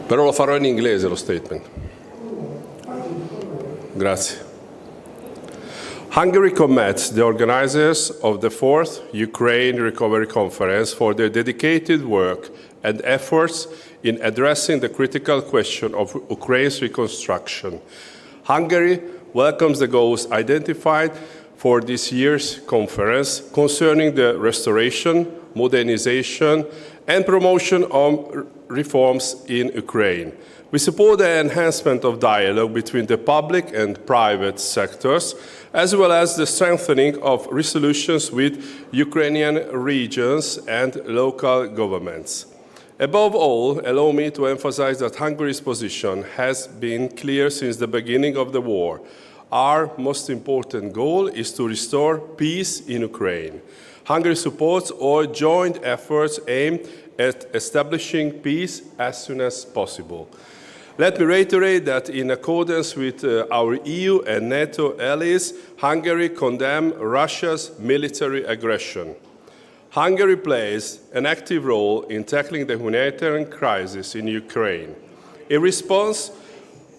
Però lo farò in inglese lo statement. Grazie. Hungary commends the organizers of the 4th Ukraine Recovery Conference for their dedicated work and efforts in addressing the critical question of Ukraine's reconstruction. Hungary welcomes the goals identified for this year's conference concerning the restoration, modernization, and promotion of reforms in Ukraine. We support the enhancement of dialogue between the public and private sectors, as well as the strengthening of resolutions with Ukrainian regions and local governments. Above all, allow me to emphasize that Hungary's position has been clear since the beginning of the war. Our most important goal is to restore peace in Ukraine. Hungary supports all joint efforts aimed at establishing peace as soon as possible. Let me reiterate that in accordance with our EU and NATO allies, Hungary condemns Russia's military aggression. Hungary plays an active role in tackling the humanitarian crisis in Ukraine. In response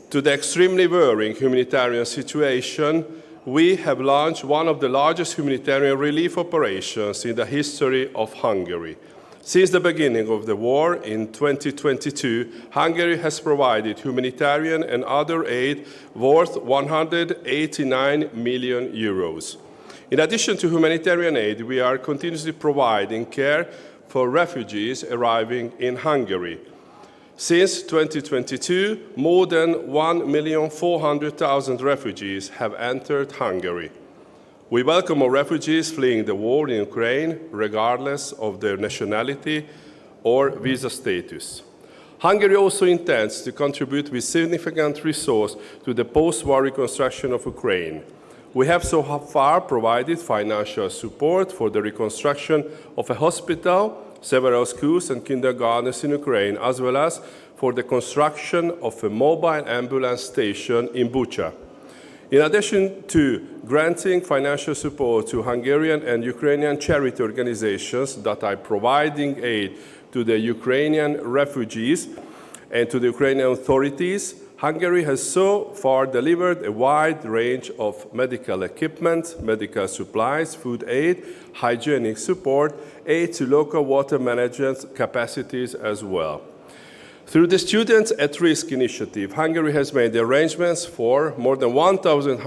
to the extremely worrying humanitarian situation, we have launched one of the largest humanitarian relief operations in the history of Hungary. Since the beginning of the war in 2022, Hungary has provided humanitarian and other aid worth 189 million euros. In addition to humanitarian aid, we are continuously providing care for refugees arriving in Hungary. Since 2022, more than 1,400,000 refugees have entered Hungary. We welcome all refugees fleeing the war in Ukraine, regardless of their nationality or visa status. Hungary also intends to contribute with significant resources to the post-war reconstruction of Ukraine. We have so far provided financial support for the reconstruction of a hospital, several schools and kindergartens in Ukraine, as well as for the construction of a mobile ambulance station in Bucha. In addition to granting financial support to Hungarian and Ukrainian charity organizations that are providing aid to the Ukrainian refugees and to the Ukrainian authorities, Hungary has so far delivered a wide range of medical equipment, medical supplies, food aid, hygienic support, aid to local water management capacities as well. Through the Students at Risk initiative, Hungary has made arrangements for more than 1,000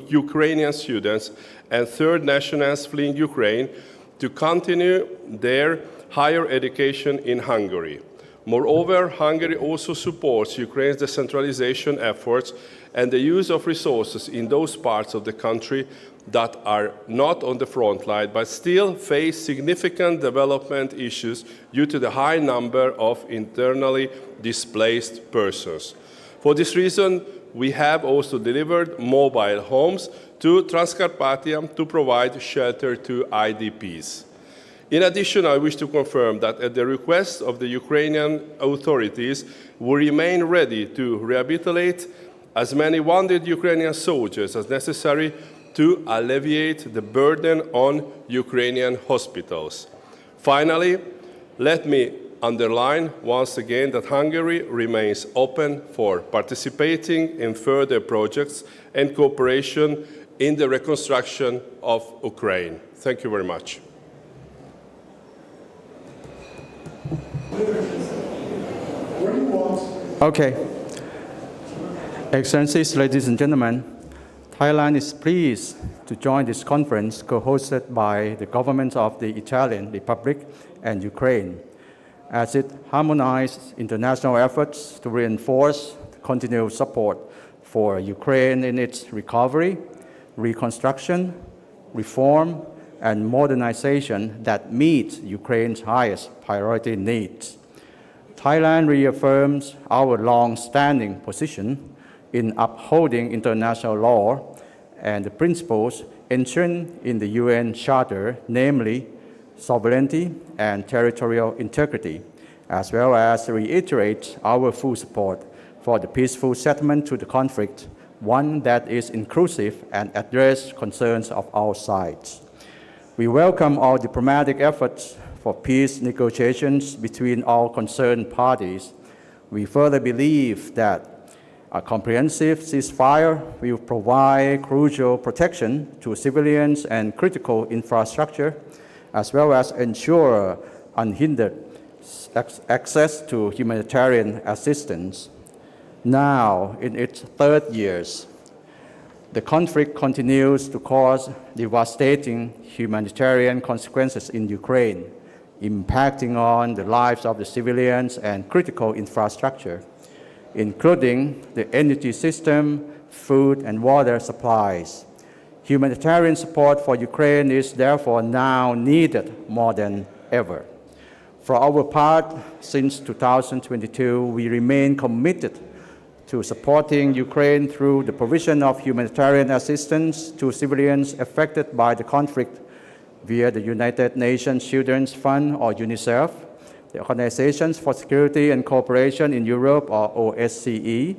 Ukrainian students and third nationals fleeing Ukraine to continue their higher education in Hungary. Moreover, Hungary also supports Ukraine's decentralization efforts and the use of resources in those parts of the country that are not on the front line but still face significant development issues due to the high number of internally displaced persons. For this reason, we have also delivered mobile homes to Transcarpathia to provide shelter to IDPs. In addition, I wish to confirm that at the request of the Ukrainian authorities, we remain ready to rehabilitate as many wounded Ukrainian soldiers as necessary to alleviate the burden on Ukrainian hospitals. Finally, let me underline once again that Hungary remains open for participating in further projects and cooperation in the reconstruction of Ukraine. Thank you very much. Okay. Excellencies, ladies and gentlemen, Thailand is pleased to join this conference co-hosted by the governments of the Italian Republic and Ukraine, as it harmonizes international efforts to reinforce continued support for Ukraine in its recovery, reconstruction, reform, and modernization that meets Ukraine's highest priority needs. Thailand reaffirms our long-standing position in upholding international law and the principles enshrined in the UN Charter, namely sovereignty and territorial integrity, as well as reiterates our full support for the peaceful settlement to the conflict, one that is inclusive and addresses concerns of all sides. We welcome all diplomatic efforts for peace negotiations between all concerned parties. We further believe that a comprehensive ceasefire will provide crucial protection to civilians and critical infrastructure, as well as ensure unhindered access to humanitarian assistance. Now, in its third year, the conflict continues to cause devastating humanitarian consequences in Ukraine, impacting on the lives of the civilians and critical infrastructure, including the energy system, food and water supplies. Humanitarian support for Ukraine is therefore now needed more than ever. For our part, since 2022, we remain committed to supporting Ukraine through the provision of humanitarian assistance to civilians affected by the conflict via the United Nations Children's Fund, or UNICEF, the Organizations for Security and Cooperation in Europe, or OSCE,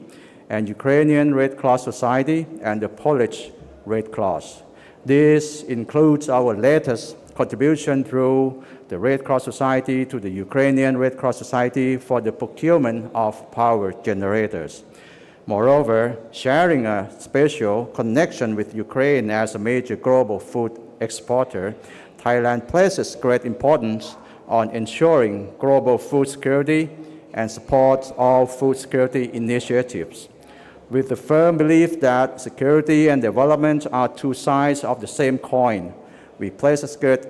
and Ukrainian Red Cross Society and the Polish Red Cross. This includes our latest contribution through the Red Cross Society to the Ukrainian Red Cross Society for the procurement of power generators. Moreover, sharing a special connection with Ukraine as a major global food exporter, Thailand places great importance on ensuring global food security and supports all food security initiatives. With the firm belief that security and development are two sides of the same coin, we place a great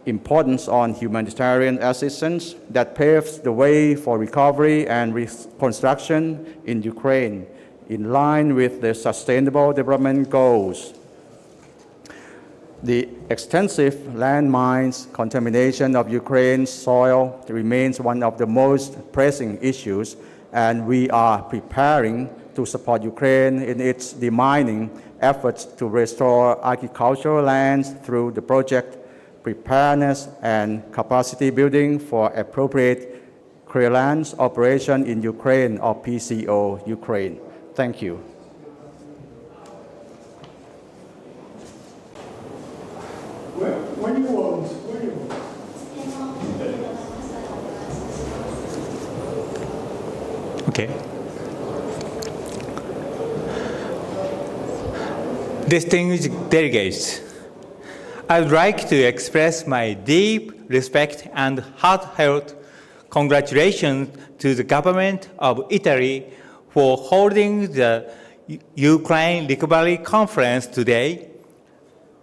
importance on humanitarian assistance that paves the way for recovery and reconstruction in Ukraine, in line with the Sustainable Development Goals. The extensive landmines contamination of Ukraine's soil remains one of the most pressing issues, and we are preparing to support Ukraine in its demining efforts to restore agricultural lands through the project Preparedness and Capacity Building for Appropriate Clearance Operation in Ukraine, or PCO Ukraine. Thank you. When you want. Okay. Distinguished delegates, I would like to express my deep respect and heartfelt congratulations to the government of Italy for holding the Ukraine Recovery Conference today,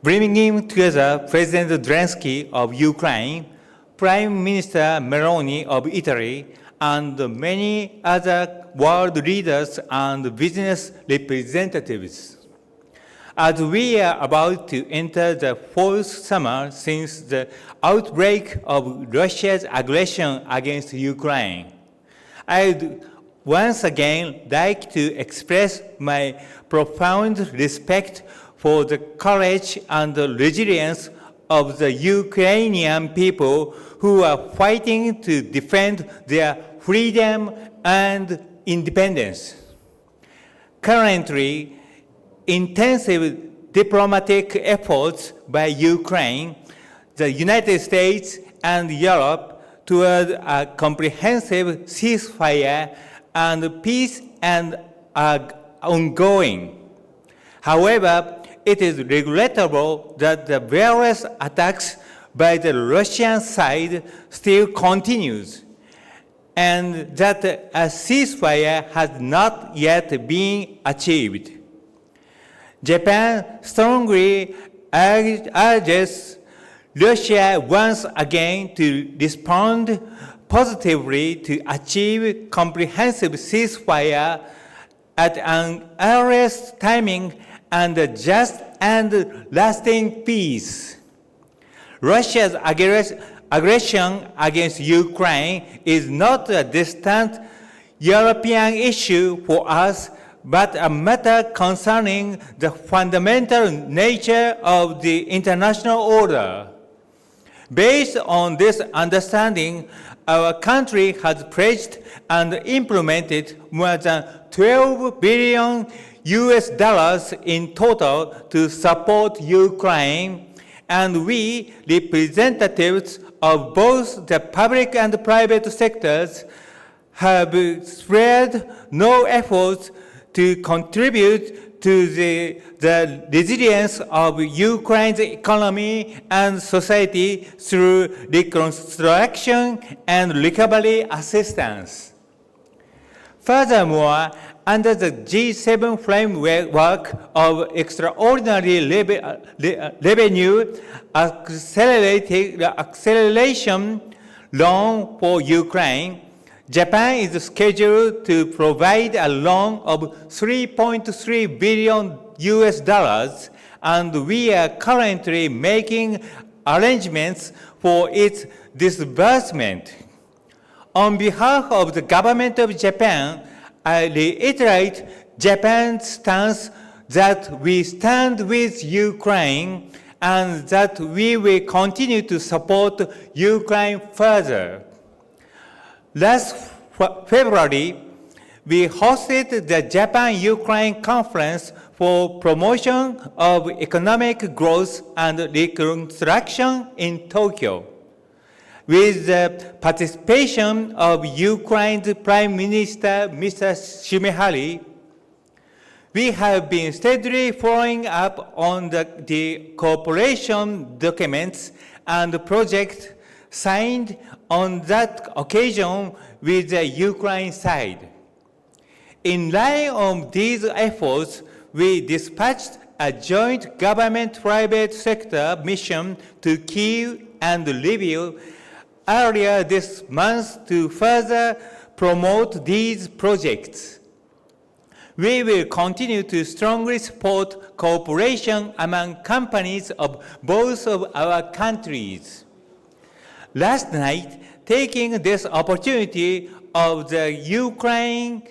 bringing together President Zelensky of Ukraine, Prime Minister Meloni of Italy, and many other world leaders and business representatives. As we are about to enter the fourth summer since the outbreak of Russia's aggression against Ukraine, I would once again like to express my profound respect for the courage and the resilience of the Ukrainian people who are fighting to defend their freedom and independence. Currently, intensive diplomatic efforts by Ukraine, the United States, and Europe toward a comprehensive ceasefire and peace are ongoing. However, it is regrettable that the various attacks by the Russian side still continues, and that a ceasefire has not yet been achieved. Japan strongly urges Russia once again to respond positively to achieve comprehensive ceasefire at an earliest timing and a just and lasting peace. Russia's aggression against Ukraine is not a distant European issue for us, but a matter concerning the fundamental nature of the international order. Based on this understanding, our country has pledged and implemented more than $12 billion in total to support Ukraine, and we, representatives of both the public and private sectors, have spared no efforts to contribute to the resilience of Ukraine's economy and society through reconstruction and recovery assistance. Furthermore, under the G7 framework of extraordinary revenue acceleration loan for Ukraine, Japan is scheduled to provide a loan of $3.3 billion US, and we are currently making arrangements for its disbursement. On behalf of the government of Japan, I reiterate Japan's stance that we stand with Ukraine and that we will continue to support Ukraine further. Last February, we hosted the Japan-Ukraine Conference for Promotion of Economic Growth and Reconstruction in Tokyo, with the participation of Ukraine's Prime Minister, Mr. Shimehari. We have been steadily following up on the cooperation documents and projects signed on that occasion with the Ukraine side. In line on these efforts, we dispatched a joint government-private sector mission to Kyiv and Lviv earlier this month to further promote these projects. We will continue to strongly support cooperation among companies of both of our countries. Last night, taking this opportunity of the Ukraine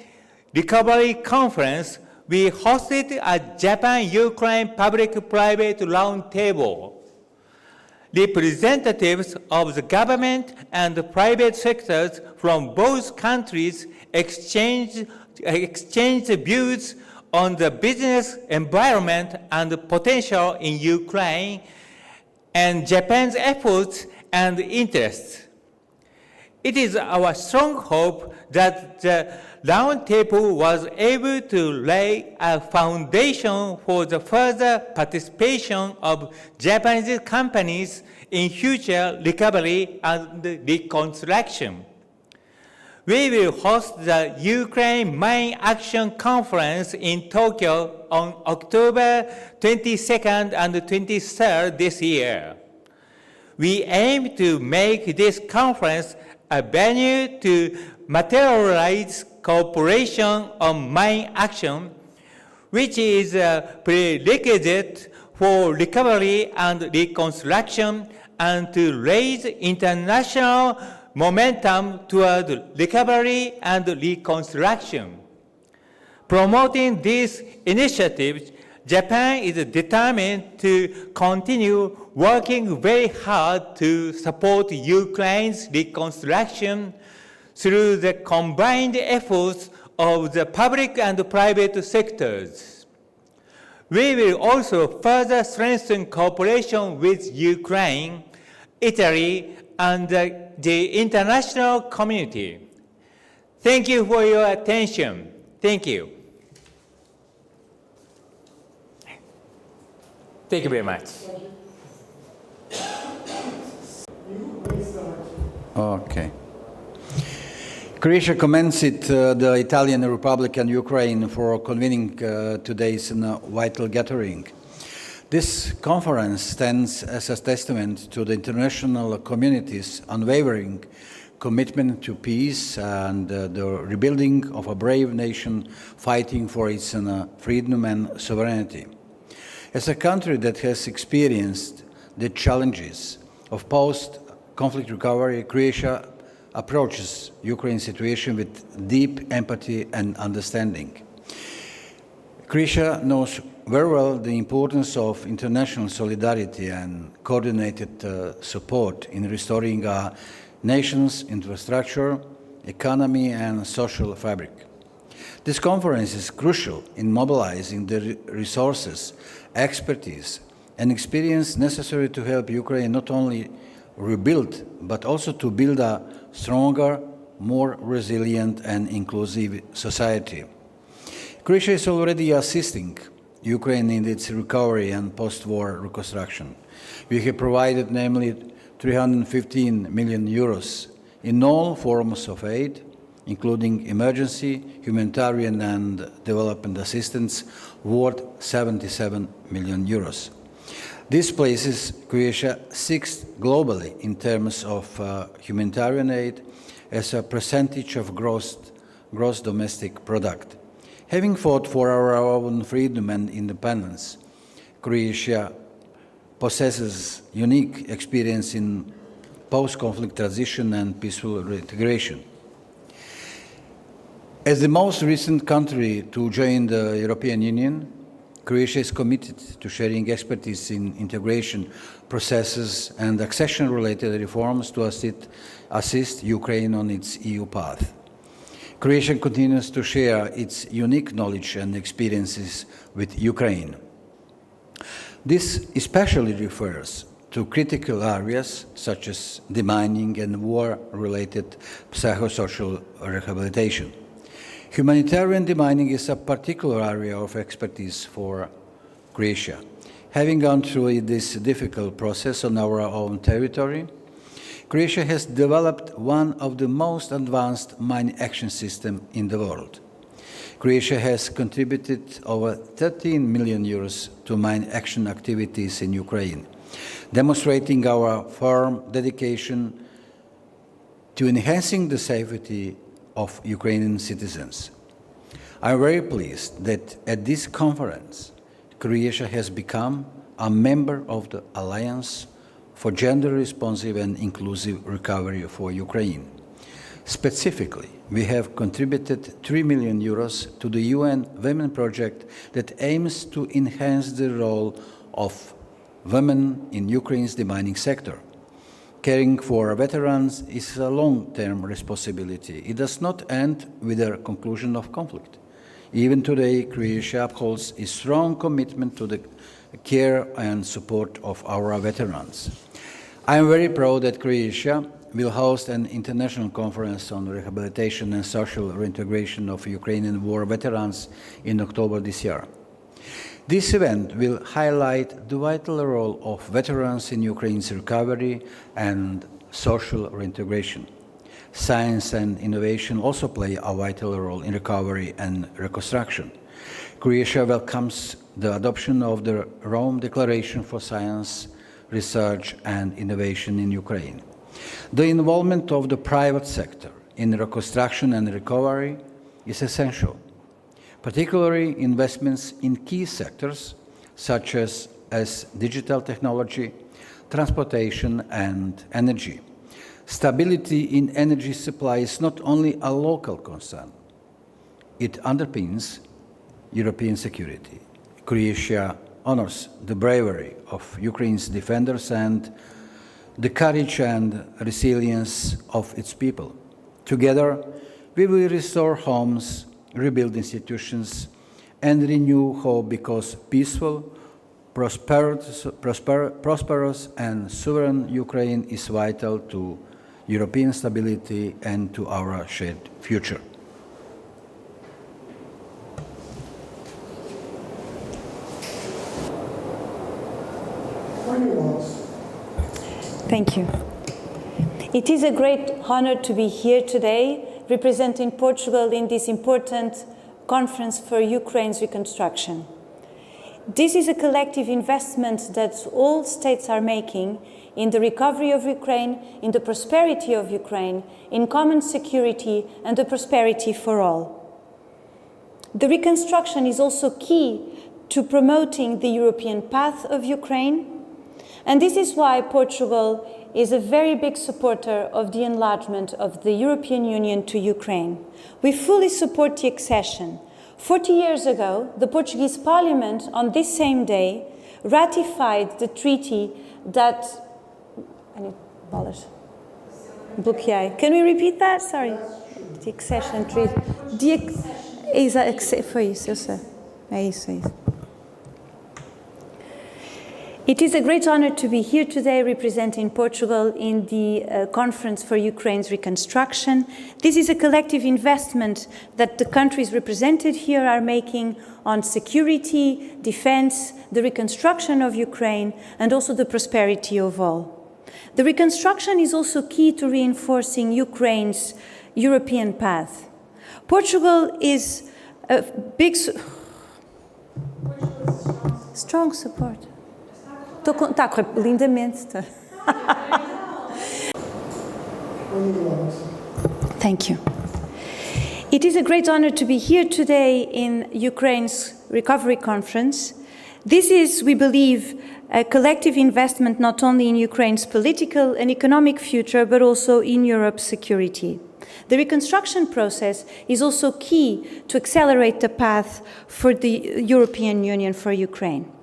Recovery Conference, we hosted a Japan-Ukraine Public-Private Roundtable. Representatives of the government and the private sectors from both countries exchanged views on the business environment and the potential in Ukraine and Japan's efforts and interests. It is our strong hope that the Roundtable was able to lay a foundation for the further participation of Japanese companies in future recovery and reconstruction. We will host the Ukraine Mine Action Conference in Tokyo on October 22nd and 23rd this year. We aim to make this conference a venue to materialize cooperation on mine action, which is a prerequisite for recovery and reconstruction, and to raise international momentum toward recovery and reconstruction. Promoting these initiatives, Japan is determined to continue working very hard to support Ukraine's reconstruction through the combined efforts of the public and private sectors. We will also further strengthen cooperation with Ukraine, Italy, and the international community. Thank you for your attention. Thank you. Thank you very much. Okay. Croatia commends the Italian Republic and Ukraine for convening today's vital gathering. This conference stands as a testament to the international community's unwavering commitment to peace and the rebuilding of a brave nation fighting for its freedom and sovereignty. As a country that has experienced the challenges of post-conflict recovery, Croatia approaches Ukraine's situation with deep empathy and understanding. Croatia knows very well the importance of international solidarity and coordinated support in restoring our nation's infrastructure, economy, and social fabric. This conference is crucial in mobilizing the resources, expertise, and experience necessary to help Ukraine not only rebuild, but also to build a stronger, more resilient and inclusive society. Croatia is already assisting Ukraine in its recovery and post-war reconstruction. We have provided namely 315 million euros in all forms of aid, including emergency, humanitarian and development assistance, worth 77 million euros. This places Croatia sixth globally in terms of humanitarian aid as a percentage of gross domestic product. Having fought for our own freedom and independence, Croatia possesses unique experience in post-conflict transition and peaceful reintegration. As the most recent country to join the European Union, Croatia is committed to sharing expertise in integration processes and accession-related reforms to assist Ukraine on its EU path. Croatia continues to share its unique knowledge and experiences with Ukraine. This especially refers to critical areas such as demining and war-related psychosocial rehabilitation. Humanitarian demining is a particular area of expertise for Croatia. Having gone through this difficult process on our own territory, Croatia has developed one of the most advanced mine action systems in the world. Croatia has contributed over 13 million euros to mine action activities in Ukraine, demonstrating our firm dedication to enhancing the safety of Ukrainian citizens. I am very pleased that at this conference, Croatia has become a member of the Alliance for Gender-Responsive and Inclusive Recovery for Ukraine. Specifically, we have contributed 3 million euros to the UN Women Project that aims to enhance the role of women in Ukraine's demining sector. Caring for veterans is a long-term responsibility. It does not end with the conclusion of conflict. Even today, Croatia upholds a strong commitment to the care and support of our veterans. I am very proud that Croatia will host an international conference on rehabilitation and social reintegration of Ukrainian war veterans in October this year. This event will highlight the vital role of veterans in Ukraine's recovery and social reintegration. Science and innovation also play a vital role in recovery and reconstruction. Croatia welcomes the adoption of the Rome Declaration for Science, Research and Innovation in Ukraine. The involvement of the private sector in reconstruction and recovery is essential, particularly investments in key sectors such as digital technology, transportation and energy. Stability in energy supply is not only a local concern, it underpins European security. Croatia honors the bravery of Ukraine's defenders and the courage and resilience of its people. Together, we will restore homes, rebuild institutions, and renew hope because peaceful, prosperous and sovereign Ukraine is vital to European stability and to our shared future. Thank you. It is a great honor to be here today representing Portugal in this important conference for Ukraine's reconstruction. This is a collective investment that all states are making in the recovery of Ukraine, in the prosperity of Ukraine, in common security and the prosperity for all. The reconstruction is also key to promoting the European path of Ukraine, and this is why Portugal is a very big supporter of the enlargement of the European Union to Ukraine. We fully support the accession. 40 years ago, the Portuguese Parliament, on this same day, ratified the treaty that... Can we repeat that? Sorry. The accession treaty. Foi isso, eu sei. É isso. It is a great honor to be here today representing Portugal in the Conference for Ukraine's Reconstruction. This is a collective investment that the countries represented here are making on security, defense, the reconstruction of Ukraine, and also the prosperity of all. The reconstruction is also key to reinforcing Ukraine's European path. Portugal is a big... Strong support. Está a correr lindamente. Thank you. It is a great honor to be here today in Ukraine's Recovery Conference. This is, we believe, a collective investment not only in Ukraine's political and economic future, but also in Europe's security. The reconstruction process is also key to accelerate the path for the European Union for Ukraine.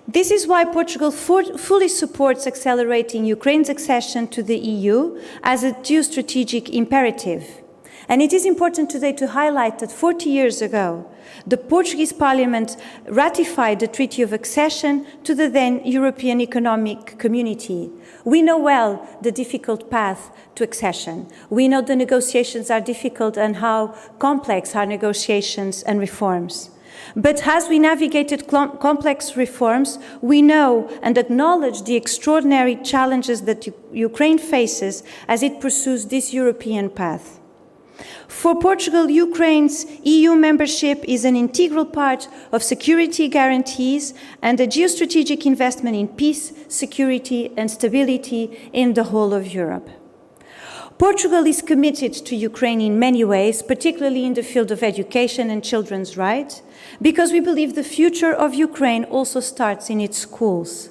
This is why Portugal fully supports accelerating Ukraine's accession to the EU as a geostrategic imperative. And it is important today to highlight that 40 years ago, the Portuguese Parliament ratified the Treaty of Accession to the then European Economic Community. We know well the difficult path to accession. We know the negotiations are difficult and how complex are negotiations and reforms. But as we navigated complex reforms, we know and acknowledge the extraordinary challenges that Ukraine faces as it pursues this European path. For Portugal, Ukraine's EU membership is an integral part of security guarantees and a geostrategic investment in peace, security, and stability in the whole of Europe. Portugal is committed to Ukraine in many ways, particularly in the field of education and children's rights, because we believe the future of Ukraine also starts in its schools.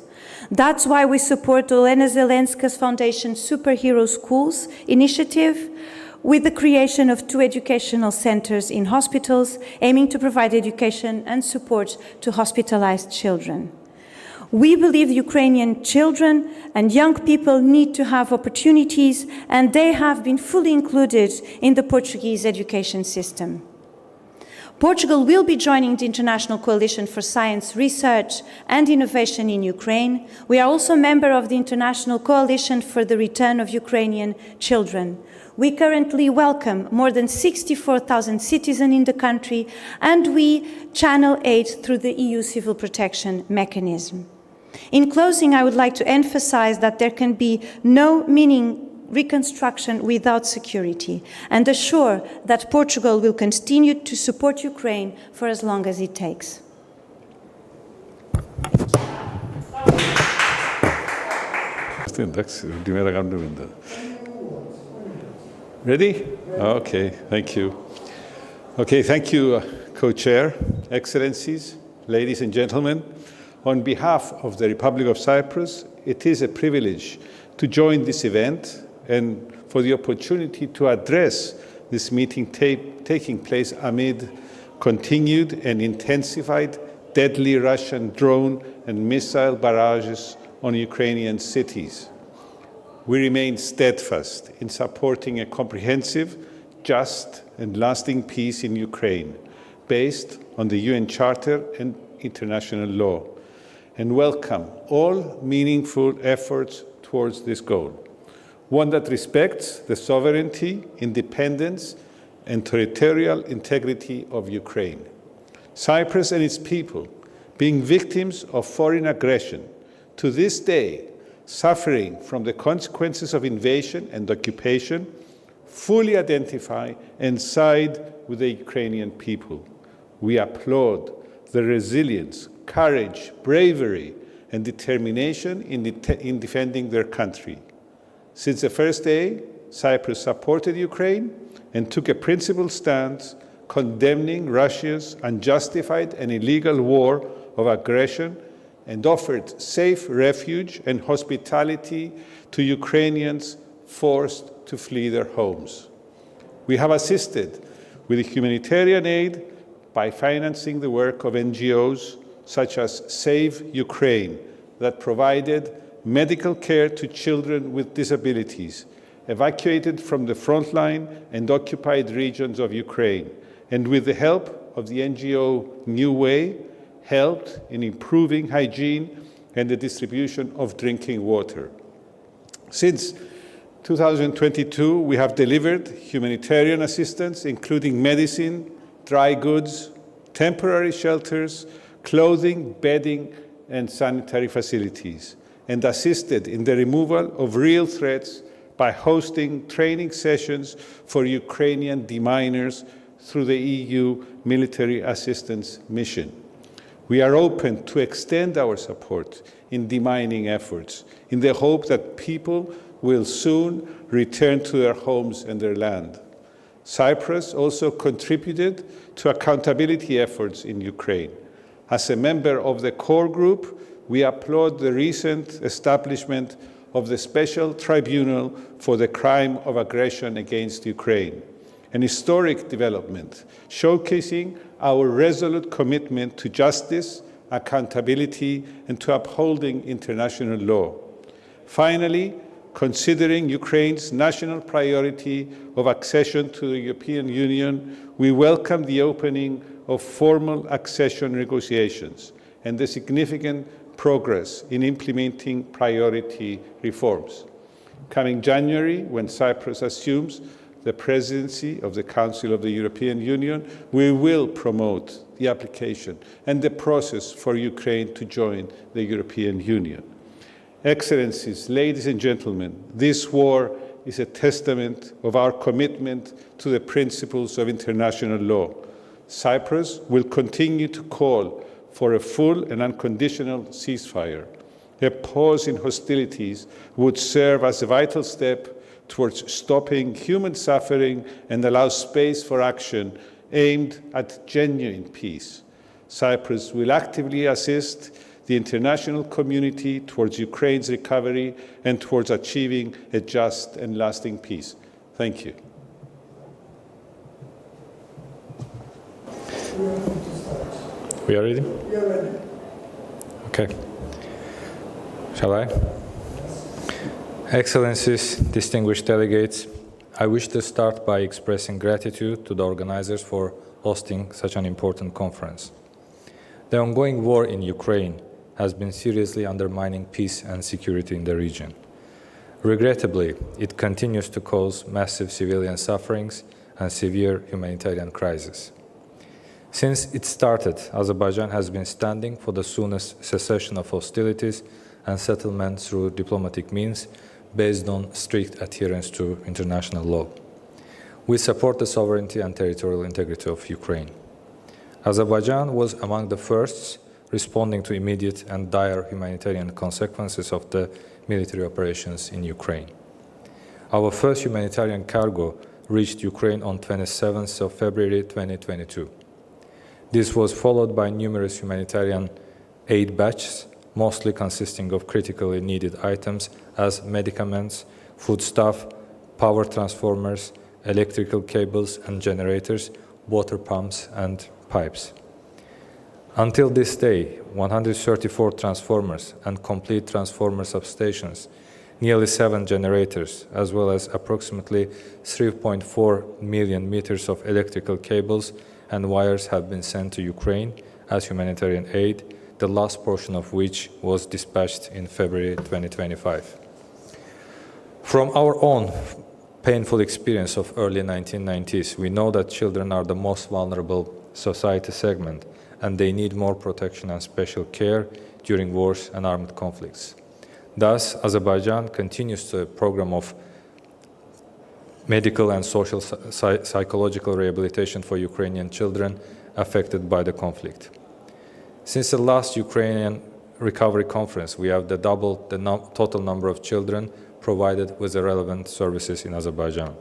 That's why we support Olena Zelenska's Foundation Superhero Schools initiative, with the creation of 2 educational centers in hospitals, aiming to provide education and support to hospitalized children. We believe Ukrainian children and young people need to have opportunities, and they have been fully included in the Portuguese education system. Portugal will be joining the International Coalition for Science, Research and Innovation in Ukraine. We are also a member of the International Coalition for the Return of Ukrainian Children. We currently welcome more than 64,000 citizens in the country, and we channel aid through the EU Civil Protection Mechanism. In closing, I would like to emphasize that there can be no meaningful reconstruction without security, and assure that Portugal will continue to support Ukraine for as long as it takes. Ready? Okay, thank you. Okay, thank you, Co-Chair, Excellencies, ladies and gentlemen. On behalf of the Republic of Cyprus, it is a privilege to join this event and for the opportunity to address this meeting taking place amid continued and intensified deadly Russian drone and missile barrages on Ukrainian cities. We remain steadfast in supporting a comprehensive, just and lasting peace in Ukraine, based on the UN Charter and international law, and welcome all meaningful efforts towards this goal, one that respects the sovereignty, independence, and territorial integrity of Ukraine. Cyprus and its people, being victims of foreign aggression, to this day, suffering from the consequences of invasion and occupation, fully identify and side with the Ukrainian people. We applaud the resilience, courage, bravery, and determination in defending their country. Since the first day, Cyprus supported Ukraine and took a principled stance condemning Russia's unjustified and illegal war of aggression and offered safe refuge and hospitality to Ukrainians forced to flee their homes. We have assisted with humanitarian aid by financing the work of NGOs such as Save Ukraine that provided medical care to children with disabilities evacuated from the frontline and occupied regions of Ukraine, and with the help of the NGO New Way, helped in improving hygiene and the distribution of drinking water. Since 2022, we have delivered humanitarian assistance, including medicine, dry goods, temporary shelters, clothing, bedding, and sanitary facilities, and assisted in the removal of real threats by hosting training sessions for Ukrainian deminers through the EU military assistance mission. We are open to extend our support in demining efforts in the hope that people will soon return to their homes and their land. Cyprus also contributed to accountability efforts in Ukraine. As a member of the core group, we applaud the recent establishment of the Special Tribunal for the Crime of Aggression against Ukraine, an historic development showcasing our resolute commitment to justice, accountability, and to upholding international law. Finally, considering Ukraine's national priority of accession to the European Union, we welcome the opening of formal accession negotiations and the significant progress in implementing priority reforms. Coming January, when Cyprus assumes the presidency of the Council of the European Union, we will promote the application and the process for Ukraine to join the European Union. Excellencies, ladies and gentlemen, this war is a testament of our commitment to the principles of international law. Cyprus will continue to call for a full and unconditional ceasefire. A pause in hostilities would serve as a vital step towards stopping human suffering and allow space for action aimed at genuine peace. Cyprus will actively assist the international community towards Ukraine's recovery and towards achieving a just and lasting peace. Thank you. We are ready? We are ready. Okay. Shall I? Excellencies, distinguished delegates, I wish to start by expressing gratitude to the organizers for hosting such an important conference. The ongoing war in Ukraine has been seriously undermining peace and security in the region. Regrettably, it continues to cause massive civilian sufferings and severe humanitarian crisis. Since it started, Azerbaijan has been standing for the soonest cessation of hostilities and settlement through diplomatic means based on strict adherence to international law. We support the sovereignty and territorial integrity of Ukraine. Azerbaijan was among the first responding to immediate and dire humanitarian consequences of the military operations in Ukraine. Our first humanitarian cargo reached Ukraine on 27th of February 2022. This was followed by numerous humanitarian aid batches, mostly consisting of critically needed items as medicaments, foodstuff, power transformers, electrical cables and generators, water pumps and pipes. Until this day, 134 transformers and complete transformer substations, nearly 7 generators, as well as approximately 3.4 million meters of electrical cables and wires have been sent to Ukraine as humanitarian aid, the last portion of which was dispatched in February 2025. From our own painful experience of early 1990s, we know that children are the most vulnerable society segment and they need more protection and special care during wars and armed conflicts. Thus, Azerbaijan continues a program of medical and social psychological rehabilitation for Ukrainian children affected by the conflict. Since the last Ukrainian Recovery Conference, we have doubled the total number of children provided with the relevant services in Azerbaijan.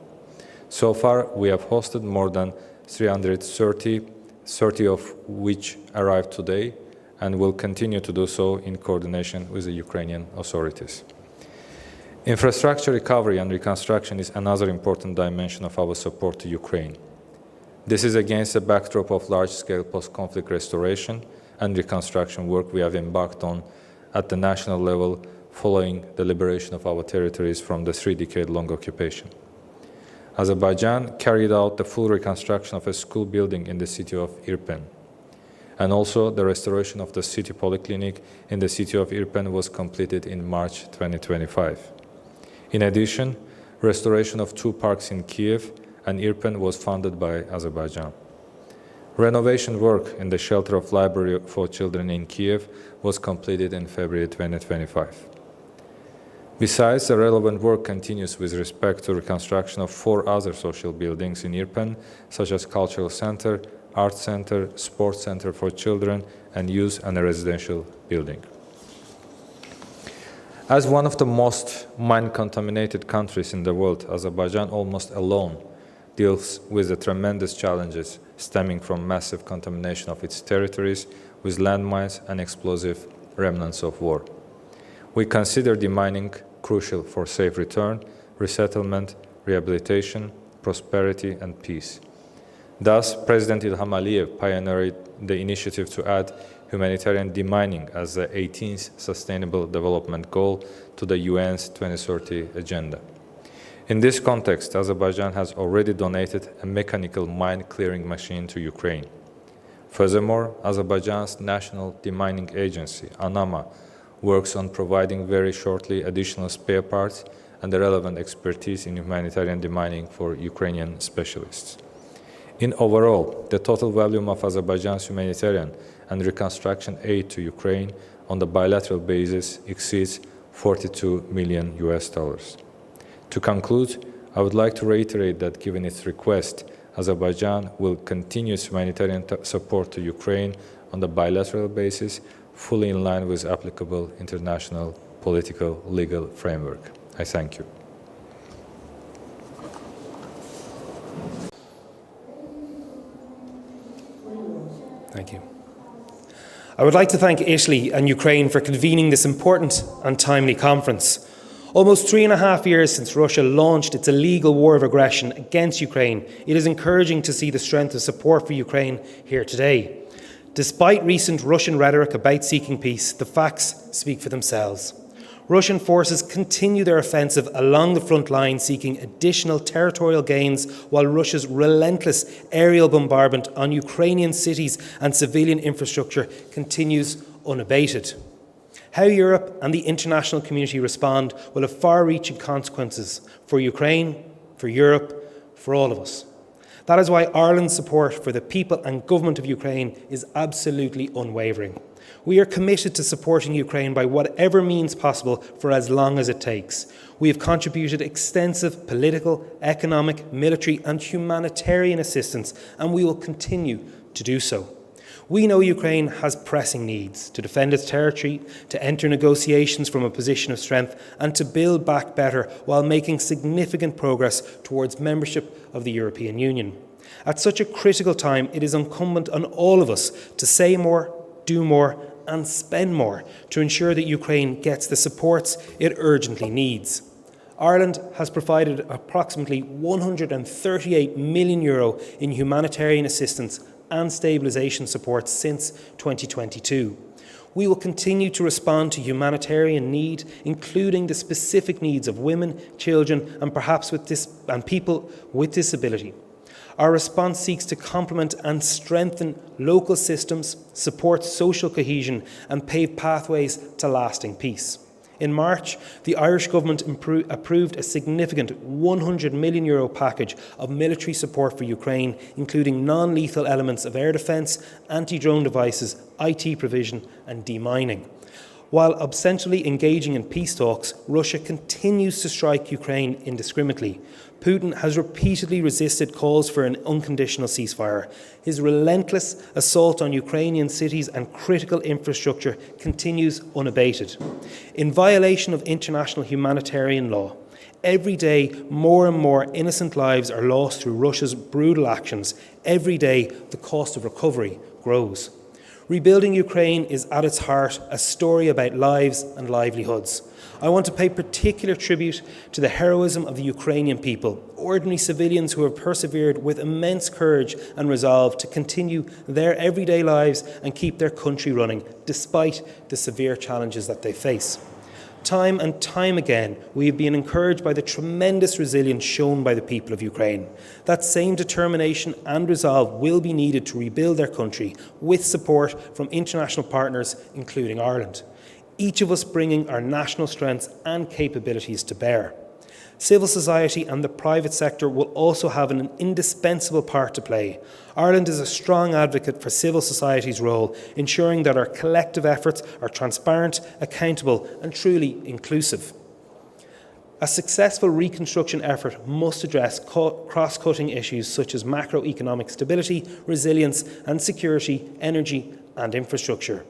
So far, we have hosted more than 330 of which arrived today and will continue to do so in coordination with the Ukrainian authorities. Infrastructure recovery and reconstruction is another important dimension of our support to Ukraine. This is against the backdrop of large-scale post-conflict restoration and reconstruction work we have embarked on at the national level following the liberation of our territories from the 3-decade-long occupation. Azerbaijan carried out the full reconstruction of a school building in the city of Irpin. and also the restoration of the city polyclinic in the city of Irpin was completed in March 2025. In addition, restoration of 2 parks in Kiev and Irpin was funded by Azerbaijan. Renovation work in the shelter of library for children in Kiev was completed in February 2025. Besides, the relevant work continues with respect to reconstruction of 4 other social buildings in Irpin, such as cultural center, art center, sports center for children, and youth and a residential building. As one of the most mine-contaminated countries in the world, Azerbaijan almost alone deals with the tremendous challenges stemming from massive contamination of its territories with landmines and explosive remnants of war. We consider demining crucial for safe return, resettlement, rehabilitation, prosperity, and peace. Thus, President Ilham Aliyev pioneered the initiative to add humanitarian demining as the 18th Sustainable Development Goal to the UN's 2030 agenda. In this context, Azerbaijan has already donated a mechanical mine clearing machine to Ukraine. Furthermore, Azerbaijan's National Demining Agency, ANAMA, works on providing very shortly additional spare parts and the relevant expertise in humanitarian demining for Ukrainian specialists. In overall, the total volume of Azerbaijan's humanitarian and reconstruction aid to Ukraine on the bilateral basis exceeds $42 million. To conclude, I would like to reiterate that given its request, Azerbaijan will continue its humanitarian support to Ukraine on the bilateral basis, fully in line with applicable international political legal framework. I thank you. Thank you. I would like to thank Italy and Ukraine for convening this important and timely conference. Almost 3.5 years since Russia launched its illegal war of aggression against Ukraine, it is encouraging to see the strength of support for Ukraine here today. Despite recent Russian rhetoric about seeking peace, the facts speak for themselves. Russian forces continue their offensive along the front line, seeking additional territorial gains, while Russia's relentless aerial bombardment on Ukrainian cities and civilian infrastructure continues unabated. How Europe and the international community respond will have far-reaching consequences for Ukraine, for Europe, for all of us. That is why Ireland's support for the people and government of Ukraine is absolutely unwavering. We are committed to supporting Ukraine by whatever means possible for as long as it takes. We have contributed extensive political, economic, military and humanitarian assistance, and we will continue to do so. We know Ukraine has pressing needs to defend its territory, to enter negotiations from a position of strength, and to build back better while making significant progress towards membership of the European Union. At such a critical time, it is incumbent on all of us to say more, do more, and spend more to ensure that Ukraine gets the supports it urgently needs. Ireland has provided approximately €138 million in humanitarian assistance and stabilisation support since 2022. We will continue to respond to humanitarian need, including the specific needs of women, children, and perhaps people with disability. Our response seeks to complement and strengthen local systems, support social cohesion, and pave pathways to lasting peace. In March, the Irish government approved a significant €100 million package of military support for Ukraine, including non-lethal elements of air defence, anti-drone devices, IT provision and demining. While ostensibly engaging in peace talks, Russia continues to strike Ukraine indiscriminately. Putin has repeatedly resisted calls for an unconditional ceasefire. His relentless assault on Ukrainian cities and critical infrastructure continues unabated. In violation of international humanitarian law, every day more and more innocent lives are lost through Russia's brutal actions. Every day the cost of recovery grows. Rebuilding Ukraine is at its heart a story about lives and livelihoods. I want to pay particular tribute to the heroism of the Ukrainian people, ordinary civilians who have persevered with immense courage and resolve to continue their everyday lives and keep their country running, despite the severe challenges that they face. Time and time again, we have been encouraged by the tremendous resilience shown by the people of Ukraine. That same determination and resolve will be needed to rebuild their country with support from international partners, including Ireland. Each of us bringing our national strengths and capabilities to bear. Civil society and the private sector will also have an indispensable part to play. Ireland is a strong advocate for civil society's role, ensuring that our collective efforts are transparent, accountable and truly inclusive. A successful reconstruction effort must address cross-cutting issues such as macroeconomic stability, resilience and security, energy and infrastructure.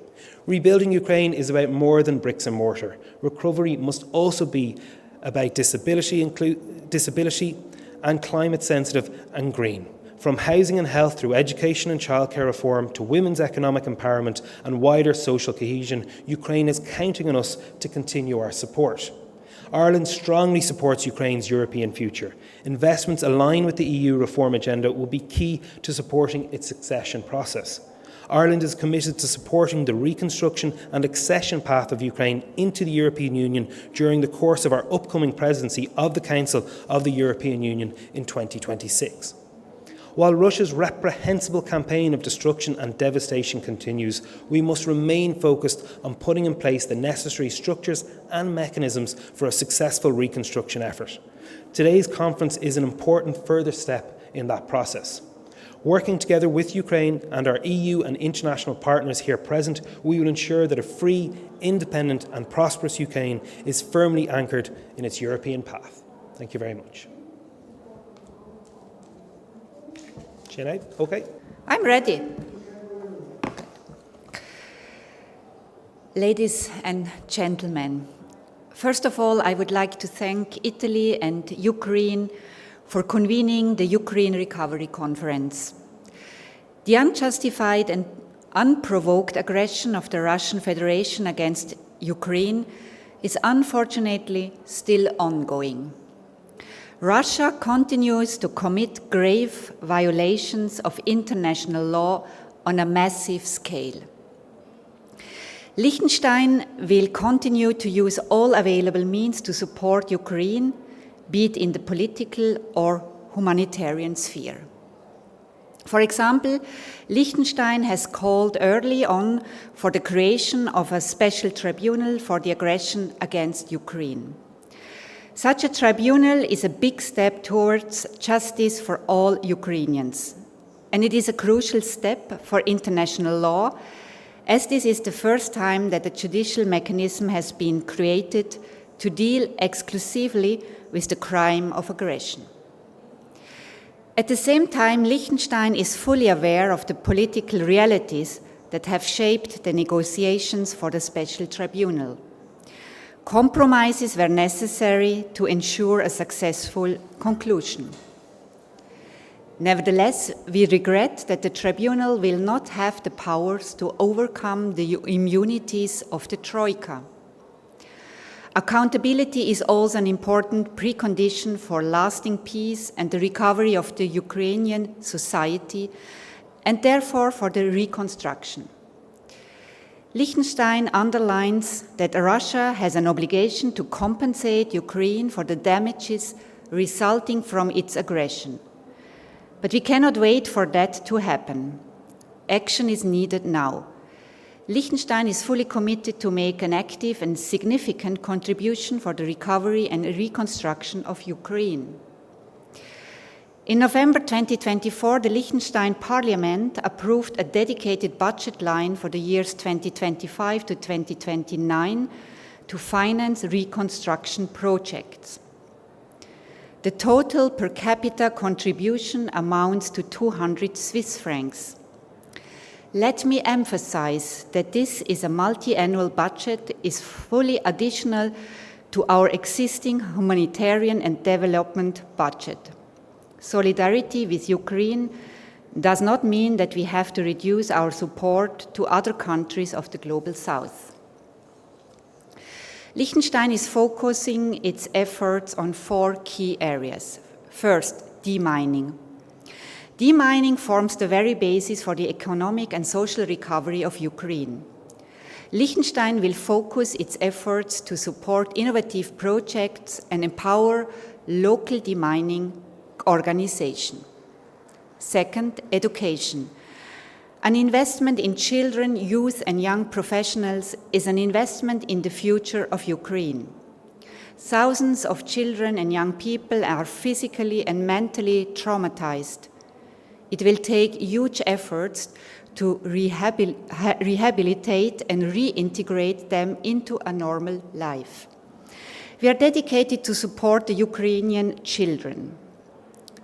Rebuilding Ukraine is about more than bricks and mortar. Recovery must also be about disability and climate sensitive and green. From housing and health through education and childcare reform to women's economic empowerment and wider social cohesion, Ukraine is counting on us to continue our support. Ireland strongly supports Ukraine's European future. Investments aligned with the EU reform agenda will be key to supporting its accession process. Ireland is committed to supporting the reconstruction and accession path of Ukraine into the European Union during the course of our upcoming presidency of the Council of the European Union in 2026. While Russia's reprehensible campaign of destruction and devastation continues, we must remain focused on putting in place the necessary structures and mechanisms for a successful reconstruction effort. Today's conference is an important further step in that process. Working together with Ukraine and our EU and international partners here present, we will ensure that a free, independent and prosperous Ukraine is firmly anchored in its European path. Thank you very much. Sinead, okay? I'm ready. Ladies and gentlemen, first of all, I would like to thank Italy and Ukraine for convening the Ukraine Recovery Conference. The unjustified and unprovoked aggression of the Russian Federation against Ukraine is unfortunately still ongoing. Russia continues to commit grave violations of international law on a massive scale. Liechtenstein will continue to use all available means to support Ukraine, be it in the political or humanitarian sphere. For example, Liechtenstein has called early on for the creation of a special tribunal for the aggression against Ukraine. Such a tribunal is a big step towards justice for all Ukrainians, and it is a crucial step for international law, as this is the first time that a judicial mechanism has been created to deal exclusively with the crime of aggression. At the same time, Liechtenstein is fully aware of the political realities that have shaped the negotiations for the special tribunal. Compromises were necessary to ensure a successful conclusion. Nevertheless, we regret that the tribunal will not have the powers to overcome the immunities of the Troika. Accountability is also an important precondition for lasting peace and the recovery of the Ukrainian society, and therefore for the reconstruction. Liechtenstein underlines that Russia has an obligation to compensate Ukraine for the damages resulting from its aggression. But we cannot wait for that to happen. Action is needed now. Liechtenstein is fully committed to make an active and significant contribution for the recovery and reconstruction of Ukraine. In November 2024, the Liechtenstein Parliament approved a dedicated budget line for the years 2025 to 2029 to finance reconstruction projects. The total per capita contribution amounts to 200 Swiss francs. Let me emphasize that this is a multi-annual budget, is fully additional to our existing humanitarian and development budget. Solidarity with Ukraine does not mean that we have to reduce our support to other countries of the Global South. Liechtenstein is focusing its efforts on 4 key areas. First, demining. Demining forms the very basis for the economic and social recovery of Ukraine. Liechtenstein will focus its efforts to support innovative projects and empower local demining organization. Second, education. An investment in children, youth, and young professionals is an investment in the future of Ukraine. Thousands of children and young people are physically and mentally traumatized. It will take huge efforts to rehabilitate and reintegrate them into a normal life. We are dedicated to support the Ukrainian children.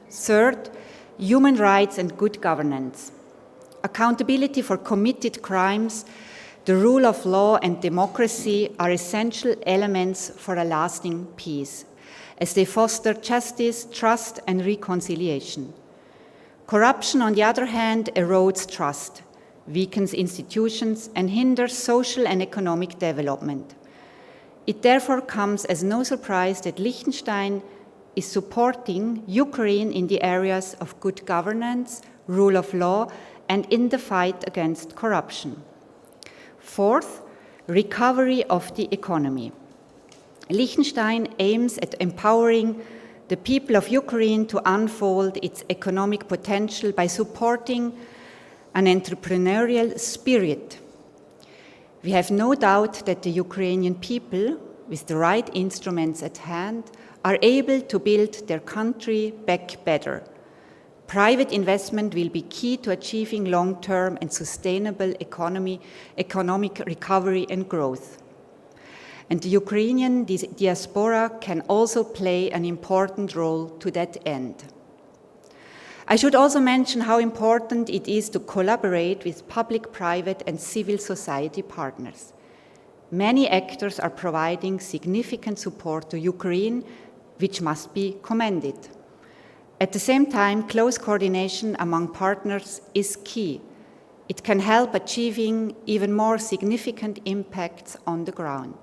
Third, human rights and good governance. Accountability for committed crimes, the rule of law and democracy are essential elements for a lasting peace, as they foster justice, trust, and reconciliation. Corruption, on the other hand, erodes trust, weakens institutions, and hinders social and economic development. It therefore comes as no surprise that Liechtenstein is supporting Ukraine in the areas of good governance, rule of law, and in the fight against corruption. Fourth, recovery of the economy. Liechtenstein aims at empowering the people of Ukraine to unfold its economic potential by supporting an entrepreneurial spirit. We have no doubt that the Ukrainian people, with the right instruments at hand, are able to build their country back better. Private investment will be key to achieving long-term and sustainable economic recovery and growth. And the Ukrainian diaspora can also play an important role to that end. I should also mention how important it is to collaborate with public, private, and civil society partners. Many actors are providing significant support to Ukraine, which must be commended. At the same time, close coordination among partners is key. It can help achieving even more significant impacts on the ground.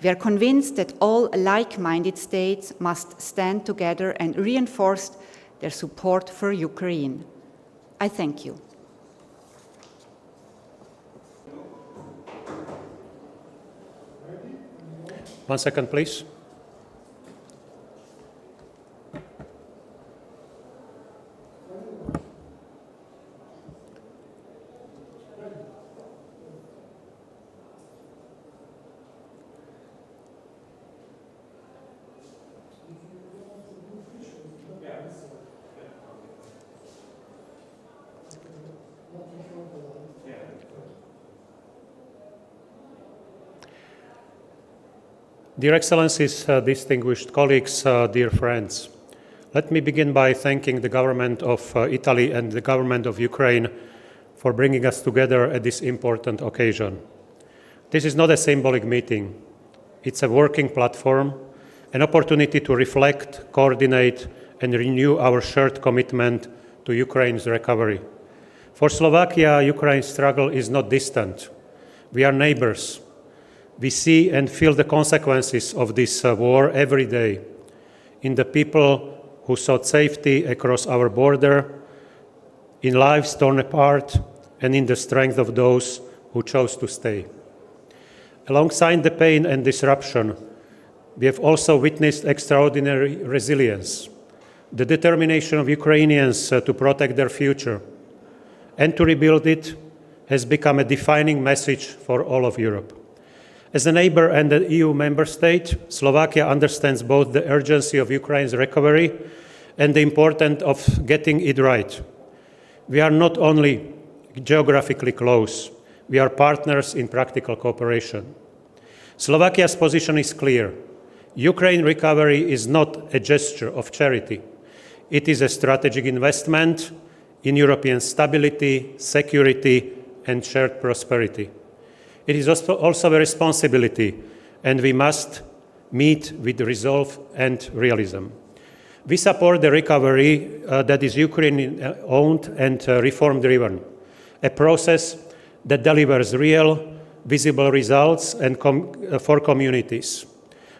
We are convinced that all like-minded states must stand together and reinforce their support for Ukraine. I thank you. One second, please. Dear Excellencies, distinguished colleagues, dear friends, let me begin by thanking the government of Italy and the government of Ukraine for bringing us together at this important occasion. This is not a symbolic meeting. It's a working platform, an opportunity to reflect, coordinate, and renew our shared commitment to Ukraine's recovery. For Slovakia, Ukraine's struggle is not distant. We are neighbors. We see and feel the consequences of this war every day in the people who sought safety across our border, in lives torn apart, and in the strength of those who chose to stay. Alongside the pain and disruption, we have also witnessed extraordinary resilience, the determination of Ukrainians to protect their future and to rebuild it has become a defining message for all of Europe. As a neighbor and an EU member state, Slovakia understands both the urgency of Ukraine's recovery and the importance of getting it right. We are not only geographically close, we are partners in practical cooperation. Slovakia's position is clear. Ukraine recovery is not a gesture of charity. It is a strategic investment in European stability, security, and shared prosperity. It is also a responsibility, and we must meet with resolve and realism. We support the recovery that is Ukraine-owned and reform-driven, a process that delivers real, visible results and for communities,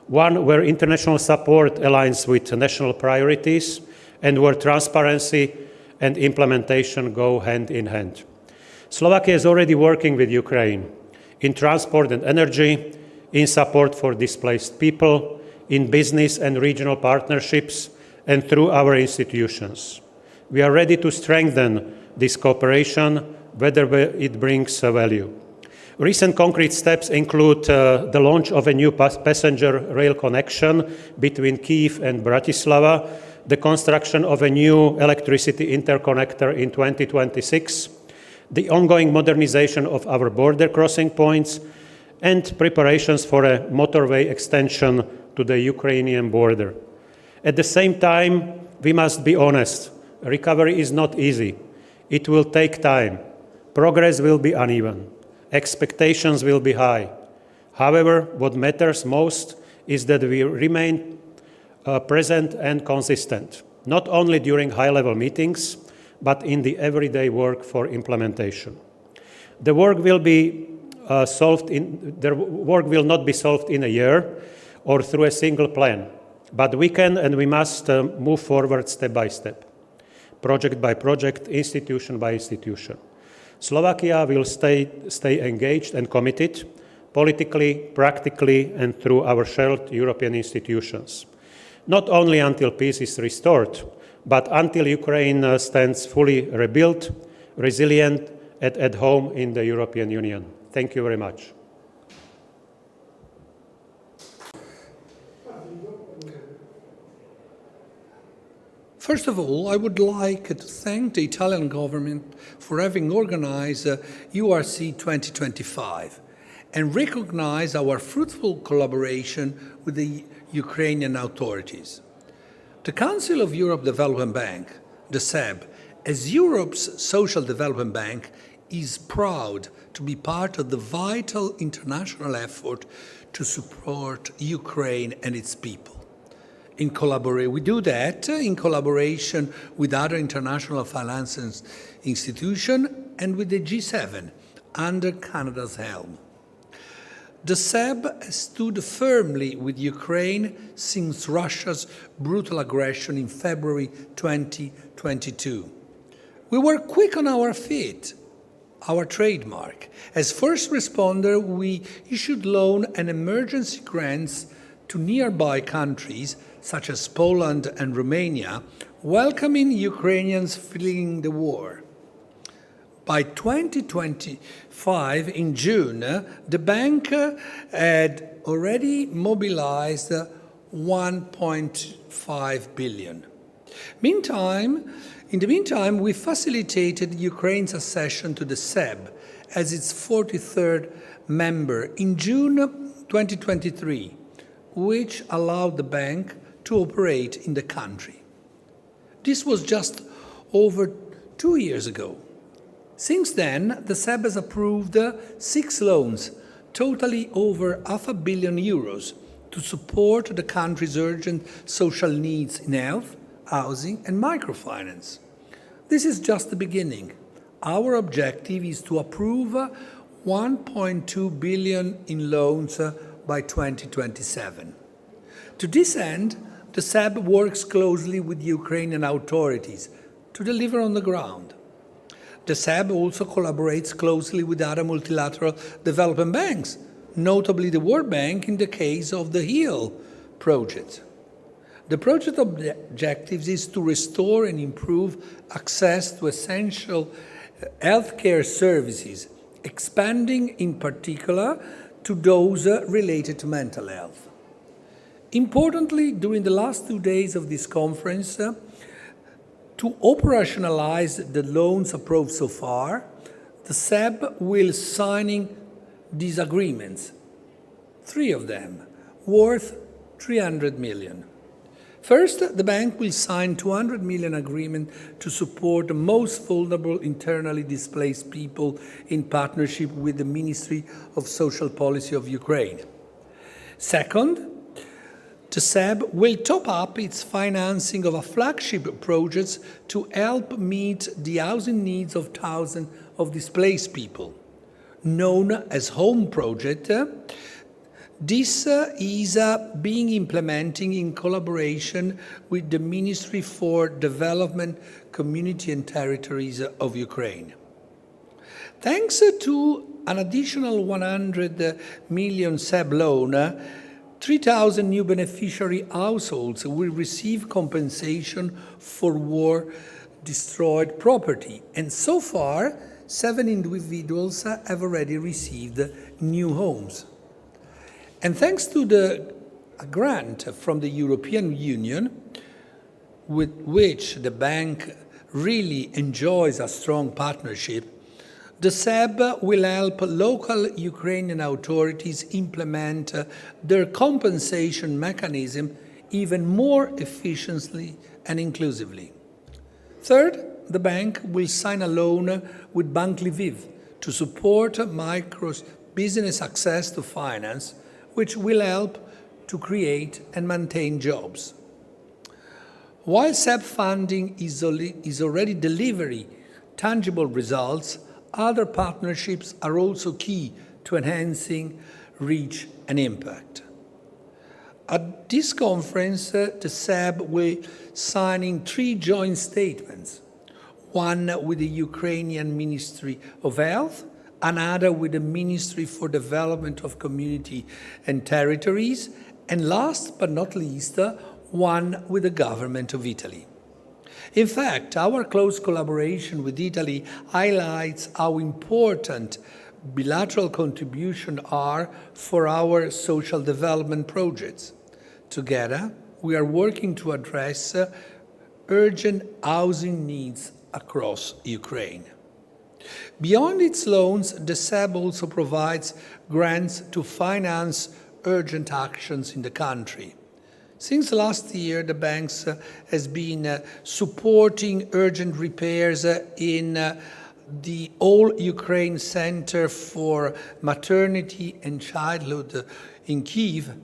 one where international support aligns with national priorities and where transparency and implementation go hand in hand. Slovakia is already working with Ukraine in transport and energy, in support for displaced people, in business and regional partnerships, and through our institutions. We are ready to strengthen this cooperation, whether it brings value. Recent concrete steps include the launch of a new passenger rail connection between Kyiv and Bratislava, the construction of a new electricity interconnector in 2026, the ongoing modernization of our border crossing points, and preparations for a motorway extension to the Ukrainian border. At the same time, we must be honest. Recovery is not easy. It will take time. Progress will be uneven. Expectations will be high. However, what matters most is that we remain present and consistent, not only during high-level meetings, but in the everyday work for implementation. The work will not be solved in a year or through a single plan, but we can and we must move forward step by step, project by project, institution by institution. Slovakia will stay engaged and committed, politically, practically, and through our shared European institutions. Not only until peace is restored, but until Ukraine stands fully rebuilt, resilient, and at home in the European Union. Thank you very much. First of all, I would like to thank the Italian government for having organized URC 2025 and recognize our fruitful collaboration with the Ukrainian authorities. The Council of Europe Development Bank, the CEB, as Europe's social development bank, is proud to be part of the vital international effort to support Ukraine and its people. We do that in collaboration with other international finance institutions and with the G7 under Canada's helm. The CEB has stood firmly with Ukraine since Russia's brutal aggression in February 2022. We were quick on our feet, our trademark. As first responder, we issued loan and emergency grants to nearby countries such as Poland and Romania, welcoming Ukrainians fleeing the war. By 2025, in June, the bank had already mobilized 1.5 billion. In the meantime, we facilitated Ukraine's accession to the CEB as its 43rd member in June 2023, which allowed the bank to operate in the country. This was just over 2 years ago. Since then, the CEB has approved 6 loans, totaling over €500 million to support the country's urgent social needs in health, housing, and microfinance. This is just the beginning. Our objective is to approve 1.2 billion in loans by 2027. To this end, the CEB works closely with Ukrainian authorities to deliver on the ground. The CEB also collaborates closely with other multilateral development banks, notably the World Bank in the case of the HEAL project. The project objective is to restore and improve access to essential healthcare services, expanding in particular to those related to mental health. Importantly, during the last 2 days of this conference, to operationalize the loans approved so far, the CEB will sign these agreements, 3 of them, worth 300 million. First, the bank will sign 200 million agreement to support the most vulnerable internally displaced people in partnership with the Ministry of Social Policy of Ukraine. Second, the CEB will top up its financing of a flagship project to help meet the housing needs of thousands of displaced people, known as Home Project. This is being implemented in collaboration with the Ministry for Development, Community and Territories of Ukraine. Thanks to an additional 100 million SEB loan, 3,000 new beneficiary households will receive compensation for war-destroyed property. And so far, 7 individuals have already received new homes. And thanks to a grant from the European Union, with which the bank really enjoys a strong partnership, the SEB will help local Ukrainian authorities implement their compensation mechanism even more efficiently and inclusively. Third, the bank will sign a loan with Bank Lviv to support micro business access to finance, which will help to create and maintain jobs. While SEB funding is already delivering tangible results, other partnerships are also key to enhancing reach and impact. At this conference, the SEB will sign 3 joint statements, one with the Ukrainian Ministry of Health, another with the Ministry for Development of Community and Territories, and last but not least, one with the Government of Italy. In fact, our close collaboration with Italy highlights how important bilateral contributions are for our social development projects. Together, we are working to address urgent housing needs across Ukraine. Beyond its loans, the SEB also provides grants to finance urgent actions in the country. Since last year, the bank has been supporting urgent repairs in the All Ukraine Center for Maternity and Childhood in Kyiv,